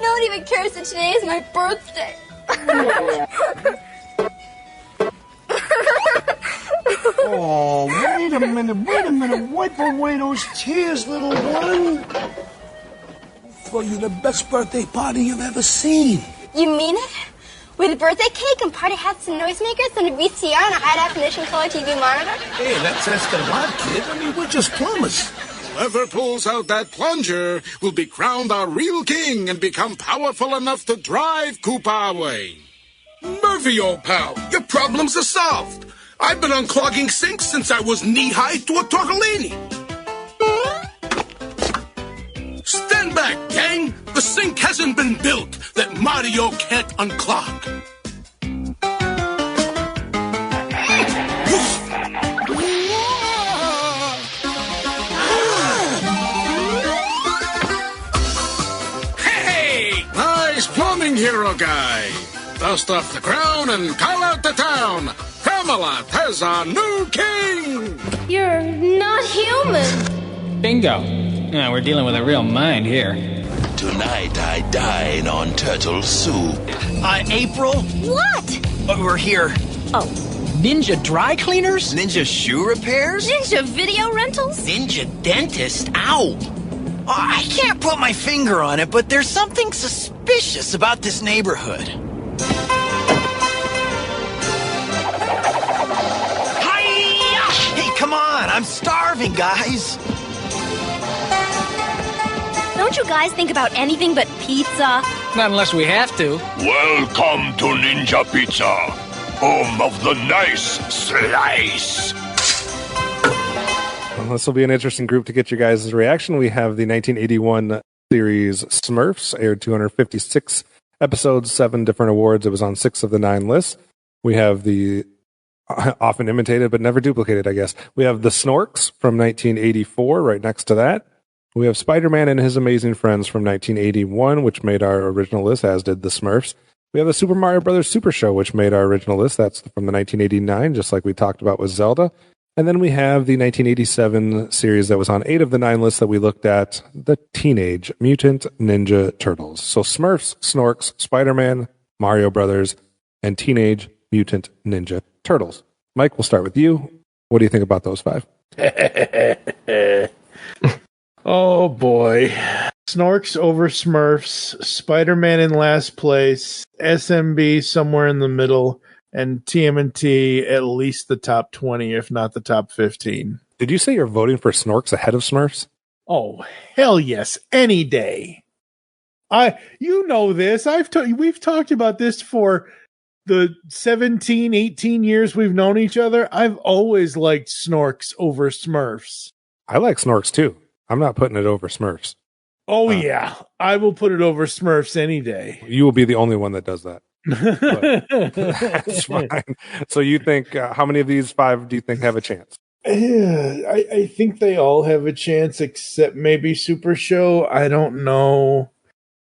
No one even cares that today is my birthday. Oh, wait a minute. Wipe away those tears, little one. For you, the best birthday party you've ever seen. You mean it? With a birthday cake and party hats and noisemakers and a VCR and a high-definition color TV monitor? Hey, that's asking a lot, kid. I mean, we're just plumbers. Whoever pulls out that plunger will be crowned our real king and become powerful enough to drive Koopa away. Murphy, old pal, your problems are solved. I've been unclogging sinks since I was knee-high to a tortellini. Stand back, gang. The sink hasn't been built that Mario can't unclog. Hey! Nice plumbing, hero guy. Dust off the crown and call out the town. Camelot has a new king! You're not human. Bingo. Yeah, we're dealing with a real mind here. Tonight I dine on turtle soup. April? What? We're here. Oh. Ninja dry cleaners? Ninja shoe repairs? Ninja video rentals? Ninja dentist? Ow! I can't put my finger on it, but there's something suspicious about this neighborhood. Hey, come on! I'm starving, guys! Don't you guys think about anything but pizza? Not unless we have to. Welcome to Ninja Pizza, home of the nice slice. Well, this will be an interesting group to get your guys' reaction. We have the 1981 series Smurfs, aired 256 episodes, 7 different awards. It was on 6 of the 9 lists. We have the often imitated but never duplicated, I guess. We have the Snorks from 1984 right next to that. We have Spider-Man and His Amazing Friends from 1981, which made our original list, as did the Smurfs. We have the Super Mario Brothers Super Show, which made our original list. That's from the 1989, just like we talked about with Zelda. And then we have the 1987 series that was on 8 of the 9 lists that we looked at, the Teenage Mutant Ninja Turtles. So Smurfs, Snorks, Spider-Man, Mario Brothers, and Teenage Mutant Ninja Turtles. Mike, we'll start with you. What do you think about those 5? Oh boy. Snorks over Smurfs, Spider-Man in last place, SMB somewhere in the middle, and TMNT at least the top 20, if not the top 15. Did you say you're voting for Snorks ahead of Smurfs? Oh, hell yes. Any day. You know this. We've talked about this for the 17, 18 years we've known each other. I've always liked Snorks over Smurfs. I like Snorks too. I'm not putting it over Smurfs. Oh yeah, I will put it over Smurfs any day. You will be the only one that does that. That's fine. So you think how many of these 5 do you think have a chance? I think they all have a chance except maybe Super Show. I don't know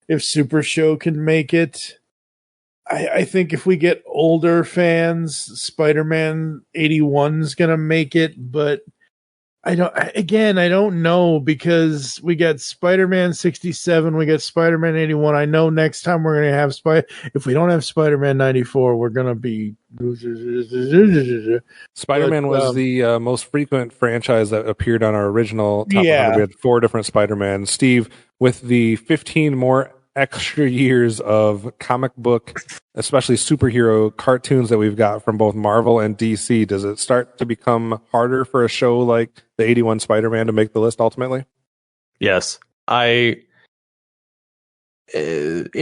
if Super Show can make it. I think if we get older fans, Spider-Man 81 is going to make it, but I don't know, because we got Spider-Man 67, we got Spider-Man 81. I know next time we're going to have if we don't have Spider-Man 94, we're going to be Spider-Man was the most frequent franchise that appeared on our original top 100. We had 4 different Spider-Man. Steve, with the 15 more extra years of comic book, especially superhero cartoons that we've got from both Marvel and DC, does it start to become harder for a show like the 81 Spider-Man to make the list ultimately? Yes. In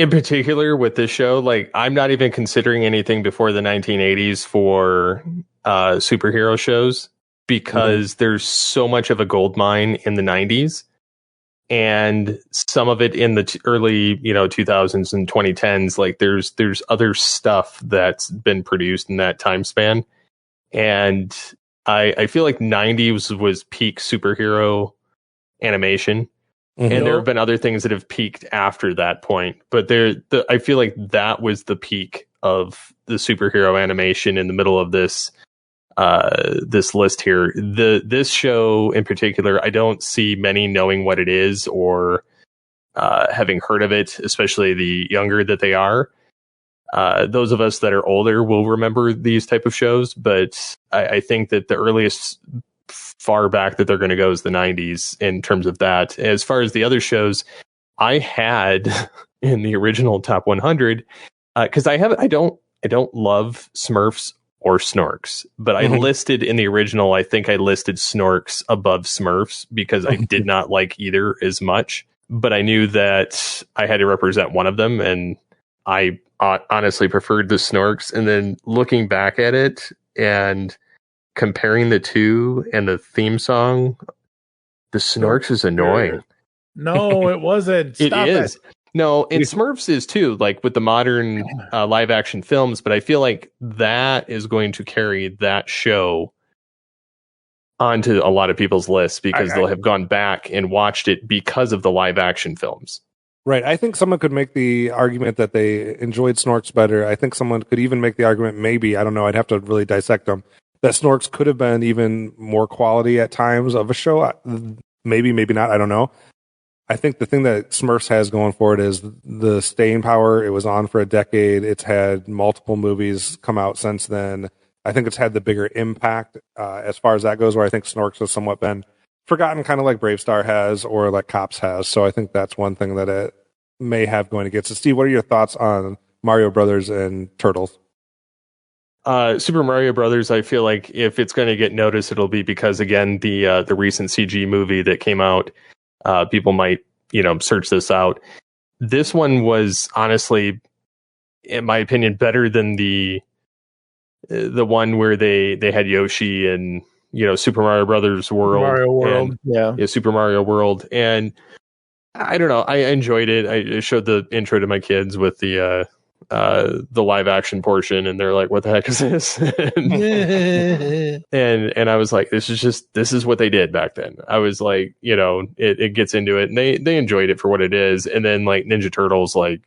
particular with this show, like, I'm not even considering anything before the 1980s for superhero shows, because there's so much of a gold mine in the 90s. And some of it in the early, 2000s and 2010s, like there's other stuff that's been produced in that time span. And I feel like 90s was peak superhero animation. Mm-hmm. And there have been other things that have peaked after that point. But I feel like that was the peak of the superhero animation in the middle of this list here. This show in particular, I don't see many knowing what it is or having heard of it, especially the younger that they are. Those of us that are older will remember these type of shows, but I think that the earliest far back that they're going to go is the 90s in terms of that. As far as the other shows, I had in the original top 100, because I don't love Smurfs or Snorks, but I listed in the original, I think I listed Snorks above Smurfs because I did not like either as much, but I knew that I had to represent one of them, and I honestly preferred the Snorks. And then looking back at it and comparing the two and the theme song, the Snorks is annoying. No, it wasn't. Stop it is. No, and Smurfs is too, like with the modern live action films, but I feel like that is going to carry that show onto a lot of people's lists because they'll have gone back and watched it because of the live action films. Right. I think someone could make the argument that they enjoyed Snorks better. I think someone could even make the argument, maybe, I don't know, I'd have to really dissect them, that Snorks could have been even more quality at times of a show. Maybe, maybe not. I don't know. I think the thing that Smurfs has going for it is the staying power. It was on for a decade. It's had multiple movies come out since then. I think it's had the bigger impact as far as that goes, where I think Snorks has somewhat been forgotten, kind of like Brave Star has or like Cops has. So I think that's one thing that it may have going against it. Steve, what are your thoughts on Mario Brothers and Turtles? Super Mario Brothers, I feel like if it's going to get noticed, it'll be because, again, the recent CG movie that came out, people might, search this out. This one was honestly, in my opinion, better than the one where they had Yoshi and, Super Mario Brothers World. Super Mario World. And I don't know, I enjoyed it. I showed the intro to my kids with the live action portion, and they're like, what the heck is this? and I was like, this is what they did back then. I was like, it gets into it, and they enjoyed it for what it is. And then like Ninja Turtles, like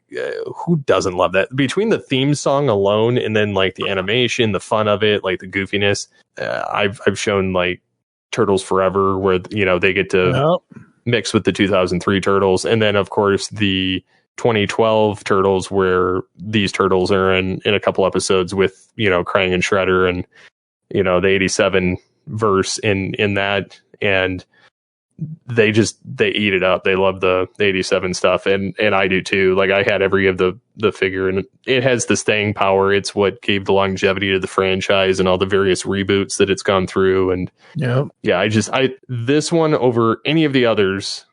who doesn't love that? Between the theme song alone and then like the animation, the fun of it, like the goofiness, I've shown like Turtles Forever, where they get to mix with the 2003 Turtles, and then of course the 2012 Turtles, where these turtles are in a couple episodes with Krang and Shredder, and the 87 verse in that, and they eat it up. They love the 87 stuff, and I do too. Like, I had every of the figure, and it has the staying power. It's what gave the longevity to the franchise and all the various reboots that it's gone through. And this one over any of the others,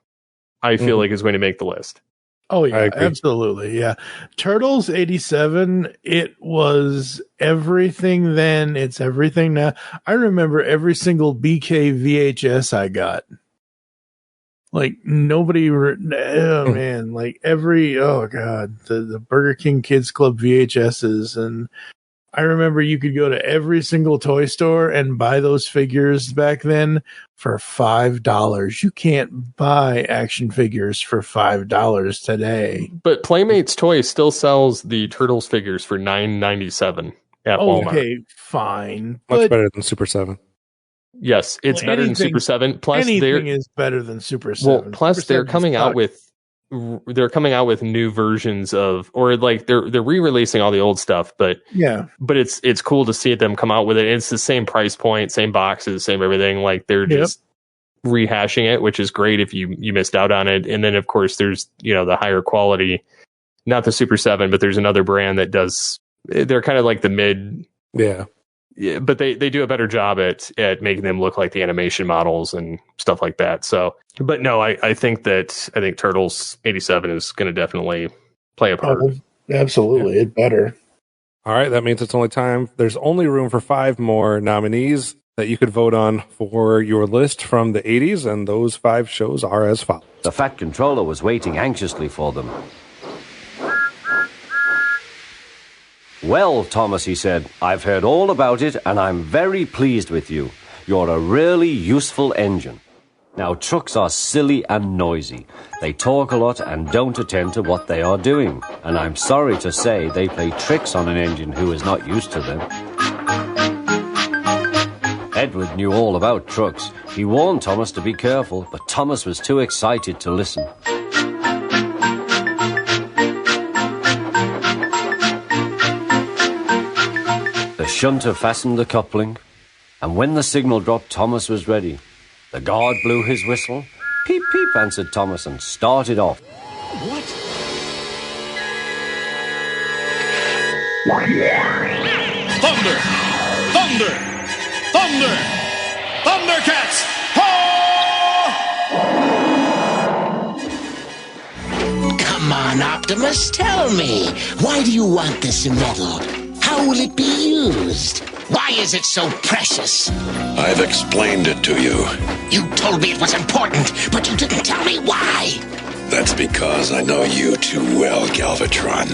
I feel like is going to make the list. Oh yeah, absolutely. Yeah. Turtles 87, it was everything then, it's everything now. I remember every single BK VHS I got. Like nobody, oh man, like oh God, the Burger King Kids Club VHSs. And I remember you could go to every single toy store and buy those figures back then for $5. You can't buy action figures for $5 today. But Playmates Toys still sells the Turtles figures for $9.97 at Walmart. Okay, fine. Much better than Super 7. Yes, it's better than Super 7. Plus, anything is better than Super 7. Well, plus they're coming out with new versions of, or like they're re-releasing all the old stuff, but it's cool to see them come out with it. It's the same price point, same boxes, same everything. Like they're just rehashing it, which is great if you missed out on it. And then of course there's the higher quality, not the Super 7, but there's another brand that does. They're kind of like the mid. Yeah, but they do a better job at making them look like the animation models and stuff like that. So, but no, I think Turtles 87 is going to definitely play a part. Absolutely, it better. All right, that means it's only time. There's only room for 5 more nominees that you could vote on for your list from the 80s, and those 5 shows are as follows. The Fat Controller was waiting anxiously for them. Well, Thomas, he said, I've heard all about it, and I'm very pleased with you. You're a really useful engine. Now, trucks are silly and noisy. They talk a lot and don't attend to what they are doing. And I'm sorry to say they play tricks on an engine who is not used to them. Edward knew all about trucks. He warned Thomas to be careful, but Thomas was too excited to listen. The shunter fastened the coupling, and when the signal dropped, Thomas was ready. The guard blew his whistle. Peep, peep, answered Thomas, and started off. What? Thunder! Thunder! Thunder! Thundercats! Come on, Optimus, tell me. Why do you want this medal? How will it be used? Why is it so precious? I've explained it to you. You told me it was important, but you didn't tell me why. That's because I know you too well, Galvatron.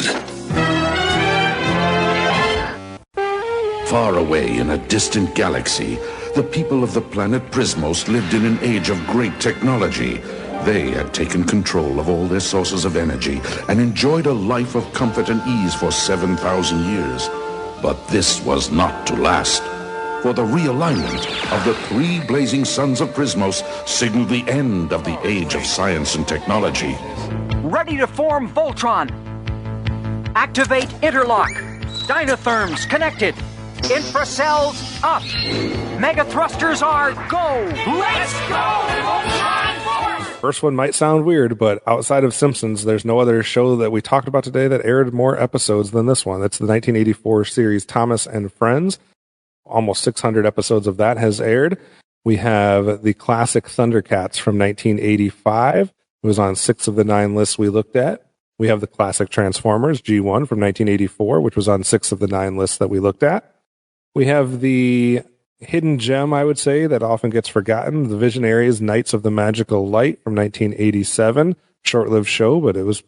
Far away in a distant galaxy, the people of the planet Prismos lived in an age of great technology. They had taken control of all their sources of energy and enjoyed a life of comfort and ease for 7,000 years. But this was not to last. For the realignment of the 3 blazing suns of Prismos signaled the end of the age of science and technology. Ready to form Voltron. Activate interlock. Dynatherms connected. Infracells up. Mega thrusters are go. Let's go, Voltron Force! First one might sound weird, but outside of Simpsons, there's no other show that we talked about today that aired more episodes than this one. That's the 1984 series Thomas and Friends. Almost 600 episodes of that has aired. We have the classic Thundercats from 1985. It was on 6 of the 9 lists we looked at. We have the classic Transformers G1 from 1984, which was on 6 of the 9 lists that we looked at. We have the hidden gem, I would say, that often gets forgotten, the Visionaries Knights of the Magical Light from 1987. Short-lived show, but it was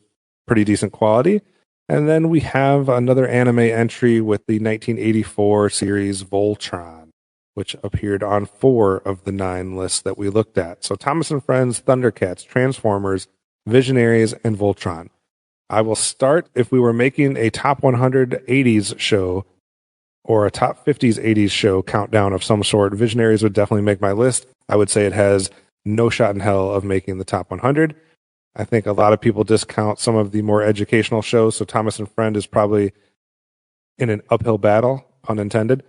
pretty decent quality. And then we have another anime entry with the 1984 series Voltron, which appeared on 4 of the 9 lists that we looked at. So Thomas and Friends, Thundercats, Transformers, Visionaries, and Voltron. I will start, if we were making a top 100 80s show, or a top 50s, 80s show countdown of some sort, Visionaries would definitely make my list. I would say it has no shot in hell of making the top 100. I think a lot of people discount some of the more educational shows, so Thomas and Friend is probably in an uphill battle, pun intended.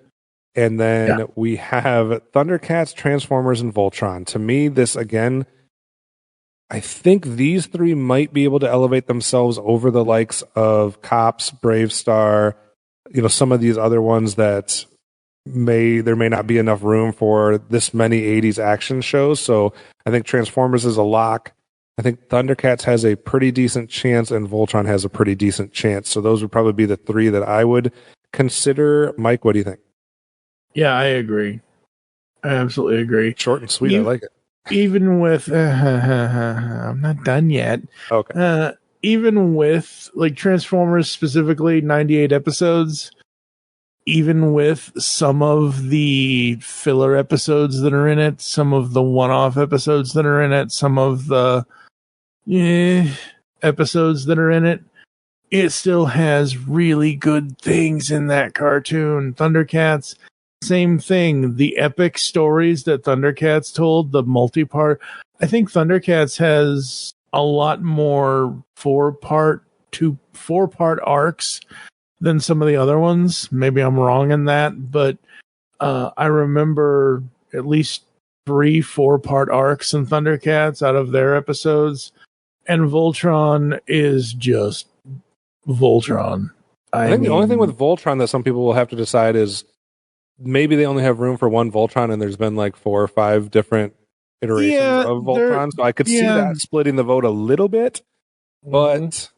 And then we have Thundercats, Transformers, and Voltron. To me, this, again, I think these 3 might be able to elevate themselves over the likes of Cops, Brave Star, some of these other ones that there may not be enough room for this many 80s action shows. So I think Transformers is a lock. I think Thundercats has a pretty decent chance, and Voltron has a pretty decent chance. So those would probably be the three that I would consider. Mike, what do you think? Yeah, I agree. I absolutely agree. Short and sweet. I like it. Even with, I'm not done yet. Okay. Even with like Transformers specifically, 98 episodes, even with some of the filler episodes that are in it, some of the one-off episodes that are in it, some of the episodes that are in it, it still has really good things in that cartoon. Thundercats, same thing. The epic stories that Thundercats told, the multi-part. I think Thundercats has a lot more four-part arcs than some of the other ones. Maybe I'm wrong in that, but I remember at least 3-4-part arcs in Thundercats out of their episodes. And Voltron is just Voltron. I think the only thing with Voltron that some people will have to decide is maybe they only have room for one Voltron, and there's been like 4 or 5 different iterations of Voltron. So I could see that splitting the vote a little bit, but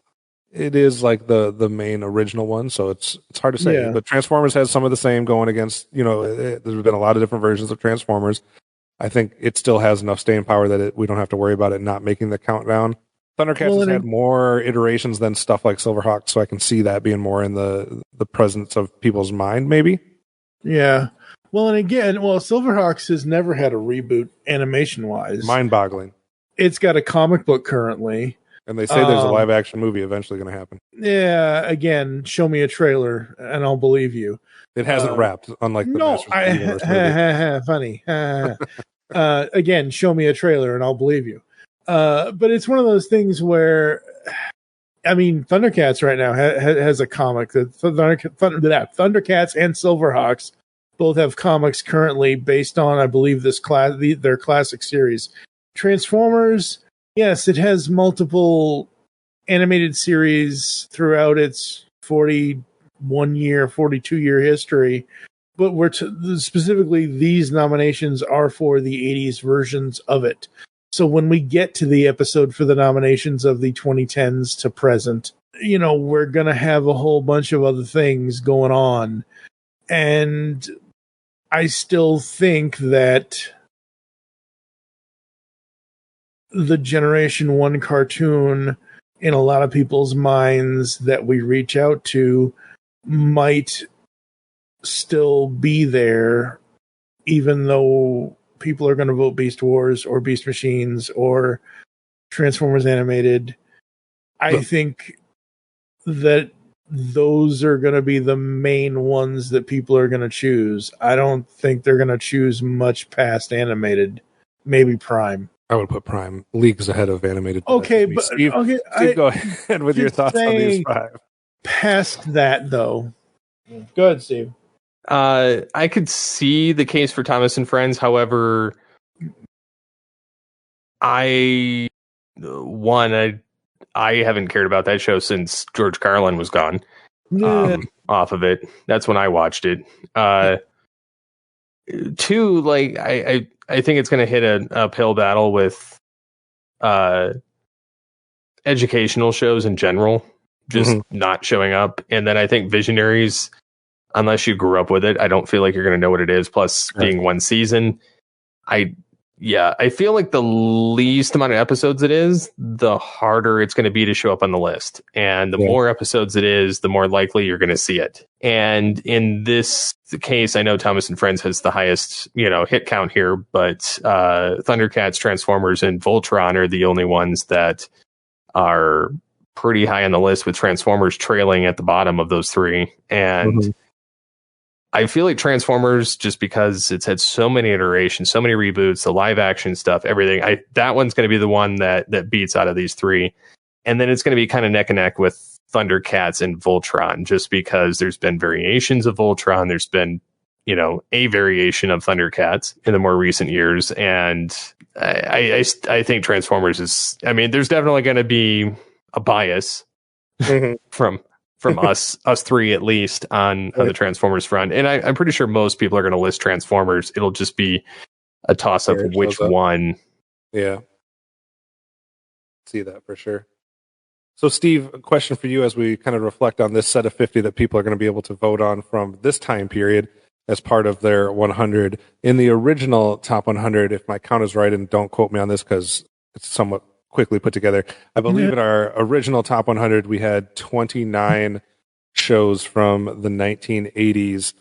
it is like the main original one, so it's hard to say. Yeah. But Transformers has some of the same going against, there's been a lot of different versions of Transformers. I think it still has enough staying power that we don't have to worry about it not making the countdown. Thundercats has had more iterations than stuff like Silverhawk, so I can see that being more in the presence of people's mind, maybe. Yeah. Well, and again, Silverhawks has never had a reboot animation-wise. Mind-boggling. It's got a comic book currently. And they say there's a live-action movie eventually going to happen. Yeah, again, show me a trailer, and I'll believe you. It hasn't wrapped, unlike the Masters of the Universe movie. Funny. Again, show me a trailer, and I'll believe you. But it's one of those things where, I mean, Thundercats right now has a comic. Thundercats and Silverhawks both have comics currently based on, I believe, their classic series. Transformers, yes, it has multiple animated series throughout its 42-year history. But specifically, these nominations are for the 80s versions of it. So when we get to the episode for the nominations of the 2010s to present, we're going to have a whole bunch of other things going on. And I still think that the Generation 1 cartoon, in a lot of people's minds that we reach out to, might still be there, even though people are going to vote Beast Wars or Beast Machines or Transformers Animated. I think that those are going to be the main ones that people are going to choose. I don't think they're going to choose much past Animated. Maybe Prime. I would put Prime leagues ahead of Animated. Okay, but Steve, go ahead with your thoughts on these 5. Past that, though. Go ahead, Steve. I could see the case for Thomas and Friends. However, I haven't cared about that show since George Carlin was gone off of it. That's when I watched it. 2, like I think it's going to hit an uphill battle with educational shows in general, just not showing up. And then I think Visionaries, unless you grew up with it, I don't feel like you're going to know what it is. Plus, being one season, I feel like the least amount of episodes it is, the harder it's going to be to show up on the list. And the more episodes it is, the more likely you're going to see it. And in this case, I know Thomas and Friends has the highest, hit count here, but Thundercats, Transformers, and Voltron are the only ones that are pretty high on the list, with Transformers trailing at the bottom of those 3. And I feel like Transformers, just because it's had so many iterations, so many reboots, the live action stuff, everything, that one's going to be the one that beats out of these 3. And then it's going to be kind of neck and neck with Thundercats and Voltron, just because there's been variations of Voltron. There's been, a variation of Thundercats in the more recent years. And I think Transformers is, there's definitely going to be a bias from us 3 at least on the Transformers front. And I'm pretty sure most people are going to list Transformers. It'll just be a toss up which one. Yeah. see that for sure. So, Steve, a question for you as we kind of reflect on this set of 50 that people are going to be able to vote on from this time period as part of their 100. In the original top 100, if my count is right, and don't quote me on this because it's somewhat quickly put together, I believe in our original top 100, we had 29 shows from the 1980s.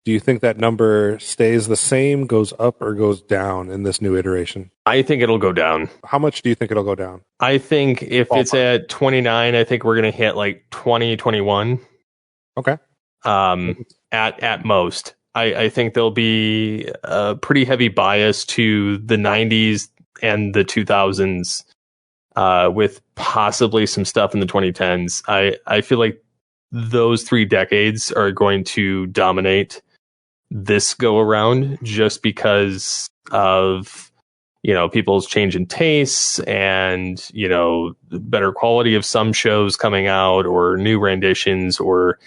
Do you think that number stays the same, goes up, or goes down in this new iteration? I think it'll go down. How much do you think it'll go down? I think if it's at 29, I think we're going to hit like 20, 21. Okay. At most. I think there'll be a pretty heavy bias to the 90s and the 2000s with possibly some stuff in the 2010s. I feel like those 3 decades are going to dominate this go around just because of, people's change in tastes and, better quality of some shows coming out or new renditions or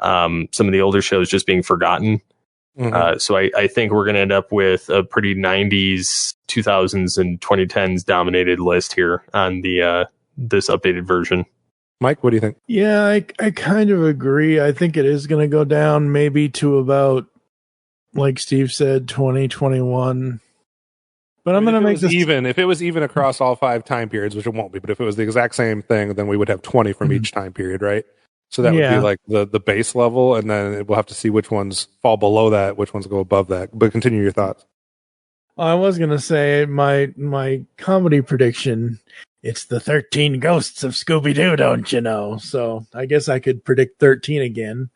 some of the older shows just being forgotten. Mm-hmm. So I think we're going to end up with a pretty 90s, 2000s, and 2010s dominated list here on the this updated version. Mike, what do you think? Yeah, I kind of agree. I think it is going to go down maybe to about, like Steve said, 2021. But I'm going to make this even. If it was even across all 5 time periods, which it won't be, but if it was the exact same thing, then we would have 20 from each time period, right? So that would be like the base level, and then we'll have to see which ones fall below that, which ones go above that. But continue your thoughts. I was going to say my comedy prediction, it's the 13 ghosts of Scooby-Doo, don't you know? So I guess I could predict 13 again.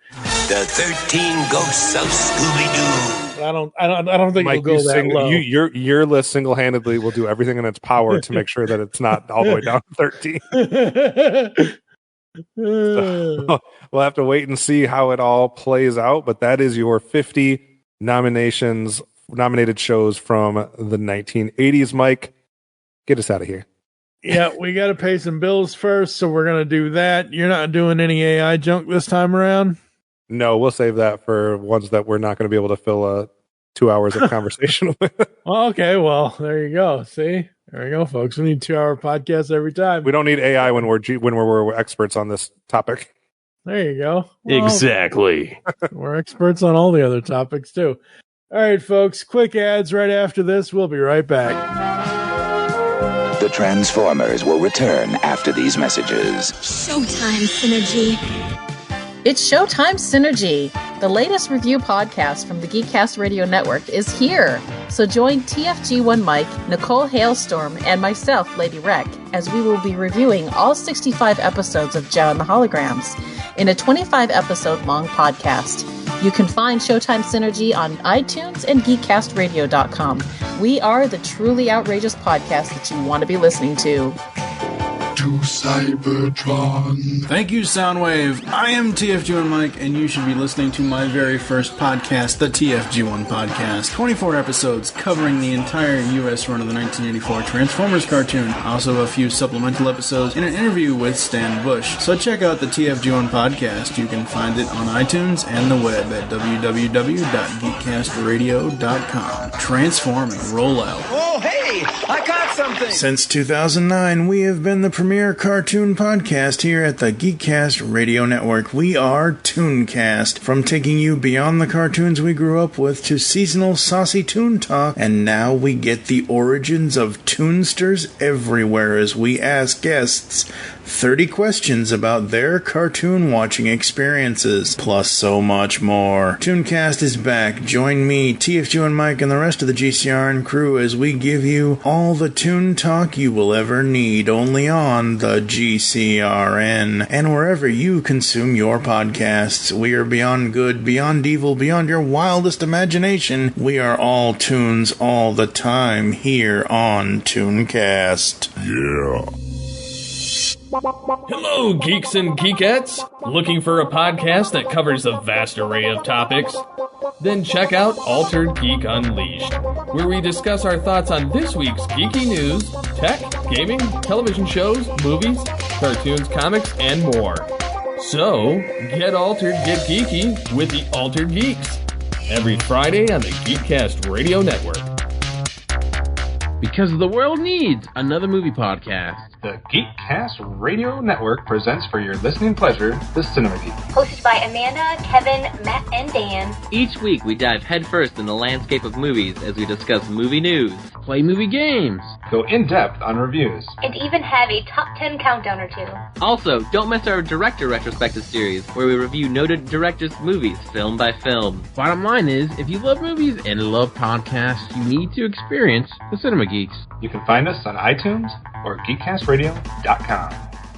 The 13 ghosts of Scooby-Doo. I don't think Mike, it'll go that low. Your list single-handedly will do everything in its power to make sure that it's not all the way down to 13. So, we'll have to wait and see how it all plays out, but that is your 50 nominated shows from the 1980s. Mike, get us out of here. Yeah, we got to pay some bills first, so we're going to do that. You're not doing any AI junk this time around? No, we'll save that for ones that we're not going to be able to fill 2 hours of conversation with. Okay, well, there you go. See? There we go, folks. We need 2-hour podcasts every time. We don't need AI when we're experts on this topic. There you go. Well, exactly. We're experts on all the other topics, too. All right, folks. Quick ads right after this. We'll be right back. The Transformers will return after these messages. Showtime Synergy. It's Showtime Synergy. The latest review podcast from the GeekCast Radio Network is here. So join TFG1Mike, Nicole Hailstorm, and myself, Lady Rec, as we will be reviewing all 65 episodes of Joe and the Holograms in a 25-episode-long podcast. You can find Showtime Synergy on iTunes and GeekCastRadio.com. We are the truly outrageous podcast that you want to be listening to. To Cybertron. Thank you, Soundwave. I am TFG1Mike, and you should be listening to my very first podcast, the TFG1 Podcast. 24 episodes covering the entire U.S. run of the 1984 Transformers cartoon. Also a few supplemental episodes and an interview with Stan Bush. So check out the TFG1 Podcast. You can find it on iTunes and the web at www.geekcastradio.com. Transforming Rollout. Oh, hey! I got something! Since 2009, we have been the premier cartoon podcast here at the GeekCast Radio Network. We are Tooncast. From taking you beyond the cartoons we grew up with to seasonal saucy toon talk, and now we get the origins of Toonsters everywhere as we ask guests 30 questions about their cartoon watching experiences, plus so much more. Tooncast is back. Join me, TFG1Mike, and the rest of the GCRN crew as we give you all the toon talk you will ever need, only on the GCRN and wherever you consume your podcasts. We are beyond good, beyond evil, beyond your wildest imagination. We are all tunes all the time here on Tooncast. Yeah. Hello, geeks and geekettes! Looking for a podcast that covers a vast array of topics? Then check out Altered Geek Unleashed, where we discuss our thoughts on this week's geeky news, tech, gaming, television shows, movies, cartoons, comics, and more. So, get altered, get geeky with the Altered Geeks, every Friday on the GeekCast Radio Network. Because the world needs another movie podcast. The GeekCast Radio Network presents for your listening pleasure the Cinema Geek. Hosted by Amanda, Kevin, Matt, and Dan. Each week we dive headfirst in the landscape of movies as we discuss movie news, play movie games, go in-depth on reviews, and even have a top 10 countdown or two. Also, don't miss our director retrospective series where we review noted directors' movies film by film. Bottom line is, if you love movies and love podcasts, you need to experience the Cinema Geeks. You can find us on iTunes or GeekCastRadio.com.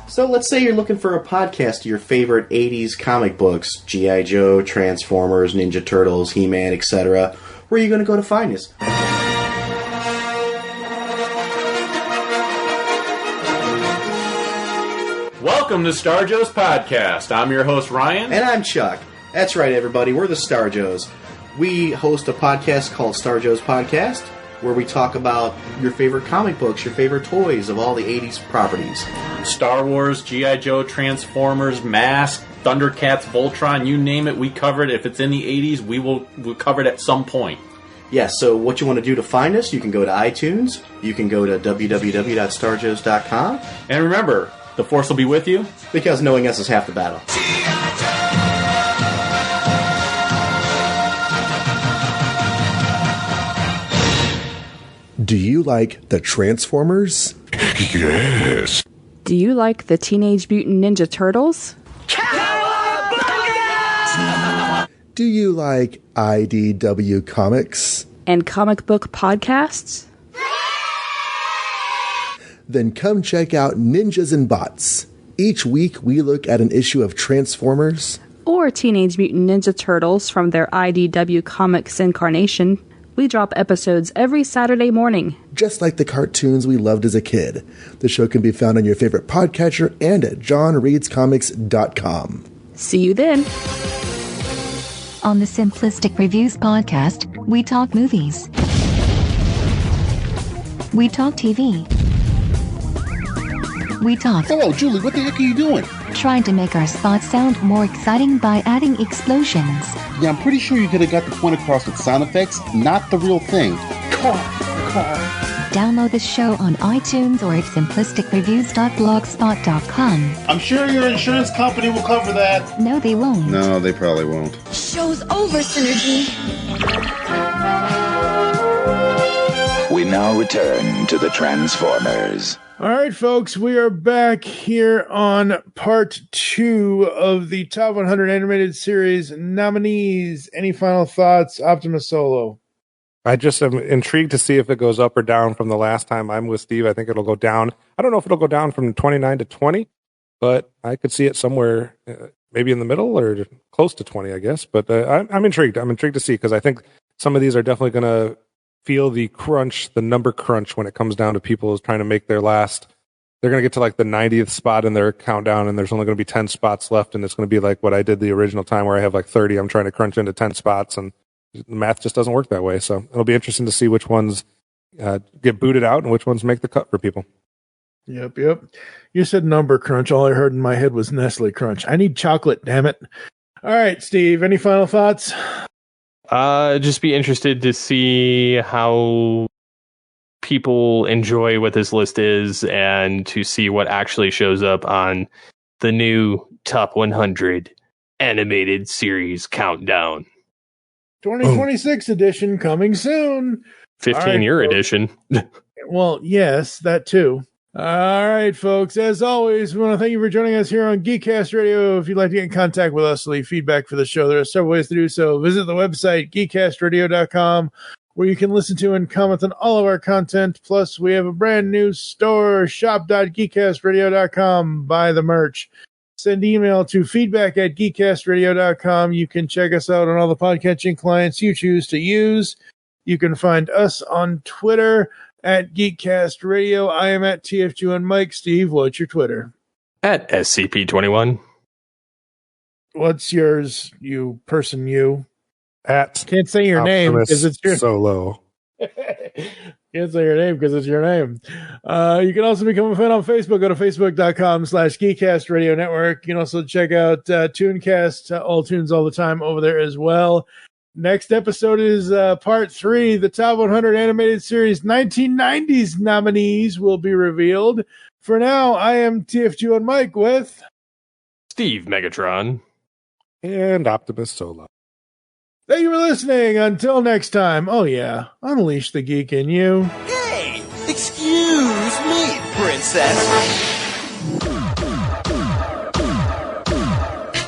So let's say you're looking for a podcast of your favorite 80s comic books, G.I. Joe, Transformers, Ninja Turtles, He-Man, etc. Where are you going to go to find us? Welcome to Star Joe's Podcast. I'm your host, Ryan. And I'm Chuck. That's right, everybody. We're the Star Joes. We host a podcast called Star Joe's Podcast, where we talk about your favorite comic books, your favorite toys of all the 80s properties. Star Wars, G.I. Joe, Transformers, Mask, Thundercats, Voltron, you name it, we cover it. If it's in the 80s, we'll cover it at some point. Yes, so what you want to do to find us, you can go to iTunes, you can go to www.starjoes.com. And remember, the Force will be with you. Because knowing us is half the battle. Do you like the Transformers? Yes. Do you like the Teenage Mutant Ninja Turtles? Do you like IDW Comics? And comic book podcasts? Then come check out Ninjas and Bots. Each week we look at an issue of Transformers or Teenage Mutant Ninja Turtles from their IDW Comics incarnation. We drop episodes every Saturday morning. Just like the cartoons we loved as a kid. The show can be found on your favorite podcatcher and at johnreadscomics.com. See you then. On the Simplistic Reviews podcast, we talk movies. We talk TV. We talk. Hello, Julie, what the heck are you doing? Trying to make our spots sound more exciting by adding explosions. Yeah, I'm pretty sure you could have got the point across with sound effects, not the real thing. Car. Download the show on iTunes or at simplisticreviews.blogspot.com. I'm sure your insurance company will cover that. No, they won't. No, they probably won't. Show's over, Synergy. We now return to the Transformers. All right, folks, we are back here on part 2 of the Top 100 Animated Series nominees. Any final thoughts, OptimusSolo? I just am intrigued to see if it goes up or down from the last time. I'm with Steve. I think it'll go down. I don't know if it'll go down from 29 to 20, but I could see it somewhere maybe in the middle or close to 20, I guess. But I'm intrigued. I'm intrigued to see because I think some of these are definitely going to feel the crunch, the number crunch when it comes down to people trying to make their last. They're going to get to like the 90th spot in their countdown, and there's only going to be 10 spots left, and it's going to be like what I did the original time where I have like 30. I'm trying to crunch into 10 spots, and the math just doesn't work that way. So it'll be interesting to see which ones get booted out and which ones make the cut for people. Yep. You said number crunch. All I heard in my head was Nestle Crunch. I need chocolate, damn it. All right, Steve, any final thoughts? Just be interested to see how people enjoy what this list is and to see what actually shows up on the new Top 100 Animated Series Countdown. 2026 edition coming soon. 15-year edition. Well, yes, that too. All right, folks. As always, we want to thank you for joining us here on GeekCast Radio. If you'd like to get in contact with us, leave feedback for the show, there are several ways to do so. Visit the website, geekcastradio.com, where you can listen to and comment on all of our content. Plus, we have a brand new store, shop.geekcastradio.com. Buy the merch. Send email to feedback@geekcastradio.com. You can check us out on all the podcatching clients you choose to use. You can find us on Twitter at GeekCast Radio. I am at TFG1Mike. Steve, what's your Twitter? At SCP21. What's yours, you person, you? At Can't say your name because it's your Solo. Can't say your name because it's your name. You can also become a fan on Facebook. Go to facebook.com/GeekCast Radio Network. You can also check out Tooncast, all tunes all the time over there as well. Next episode is part 3. The top 100 animated series 1990s nominees will be revealed. For now, I am TFG1Mike with Steve Megatron and OptimusSolo. Thank you for listening. Until next time. Oh yeah, unleash the geek in you. Hey, excuse me, princess.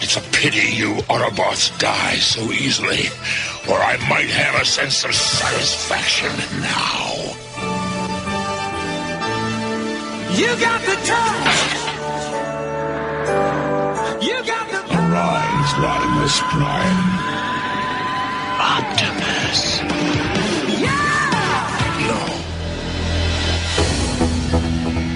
It's a pity you Autobots die so easily, or I might have a sense of satisfaction now. You got the touch! You got the... Arise, Rodimus Prime. Optimus.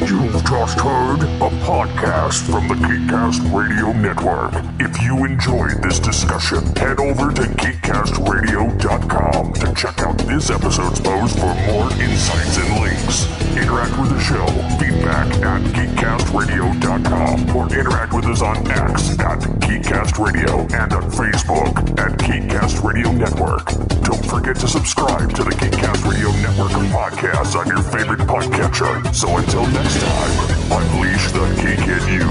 You've just heard a podcast from the GeekCast Radio Network. If you enjoyed this discussion, head over to GeekCastRadio.com to check out this episode's post for more insights and links. Interact with the show, feedback at GeekCastRadio.com, or interact with us on X at GeekCast Radio and on Facebook at GeekCast Radio Network. Don't forget to subscribe to the GeekCast Radio Network of podcasts on your favorite podcatcher. So until next time, unleash the geek in you.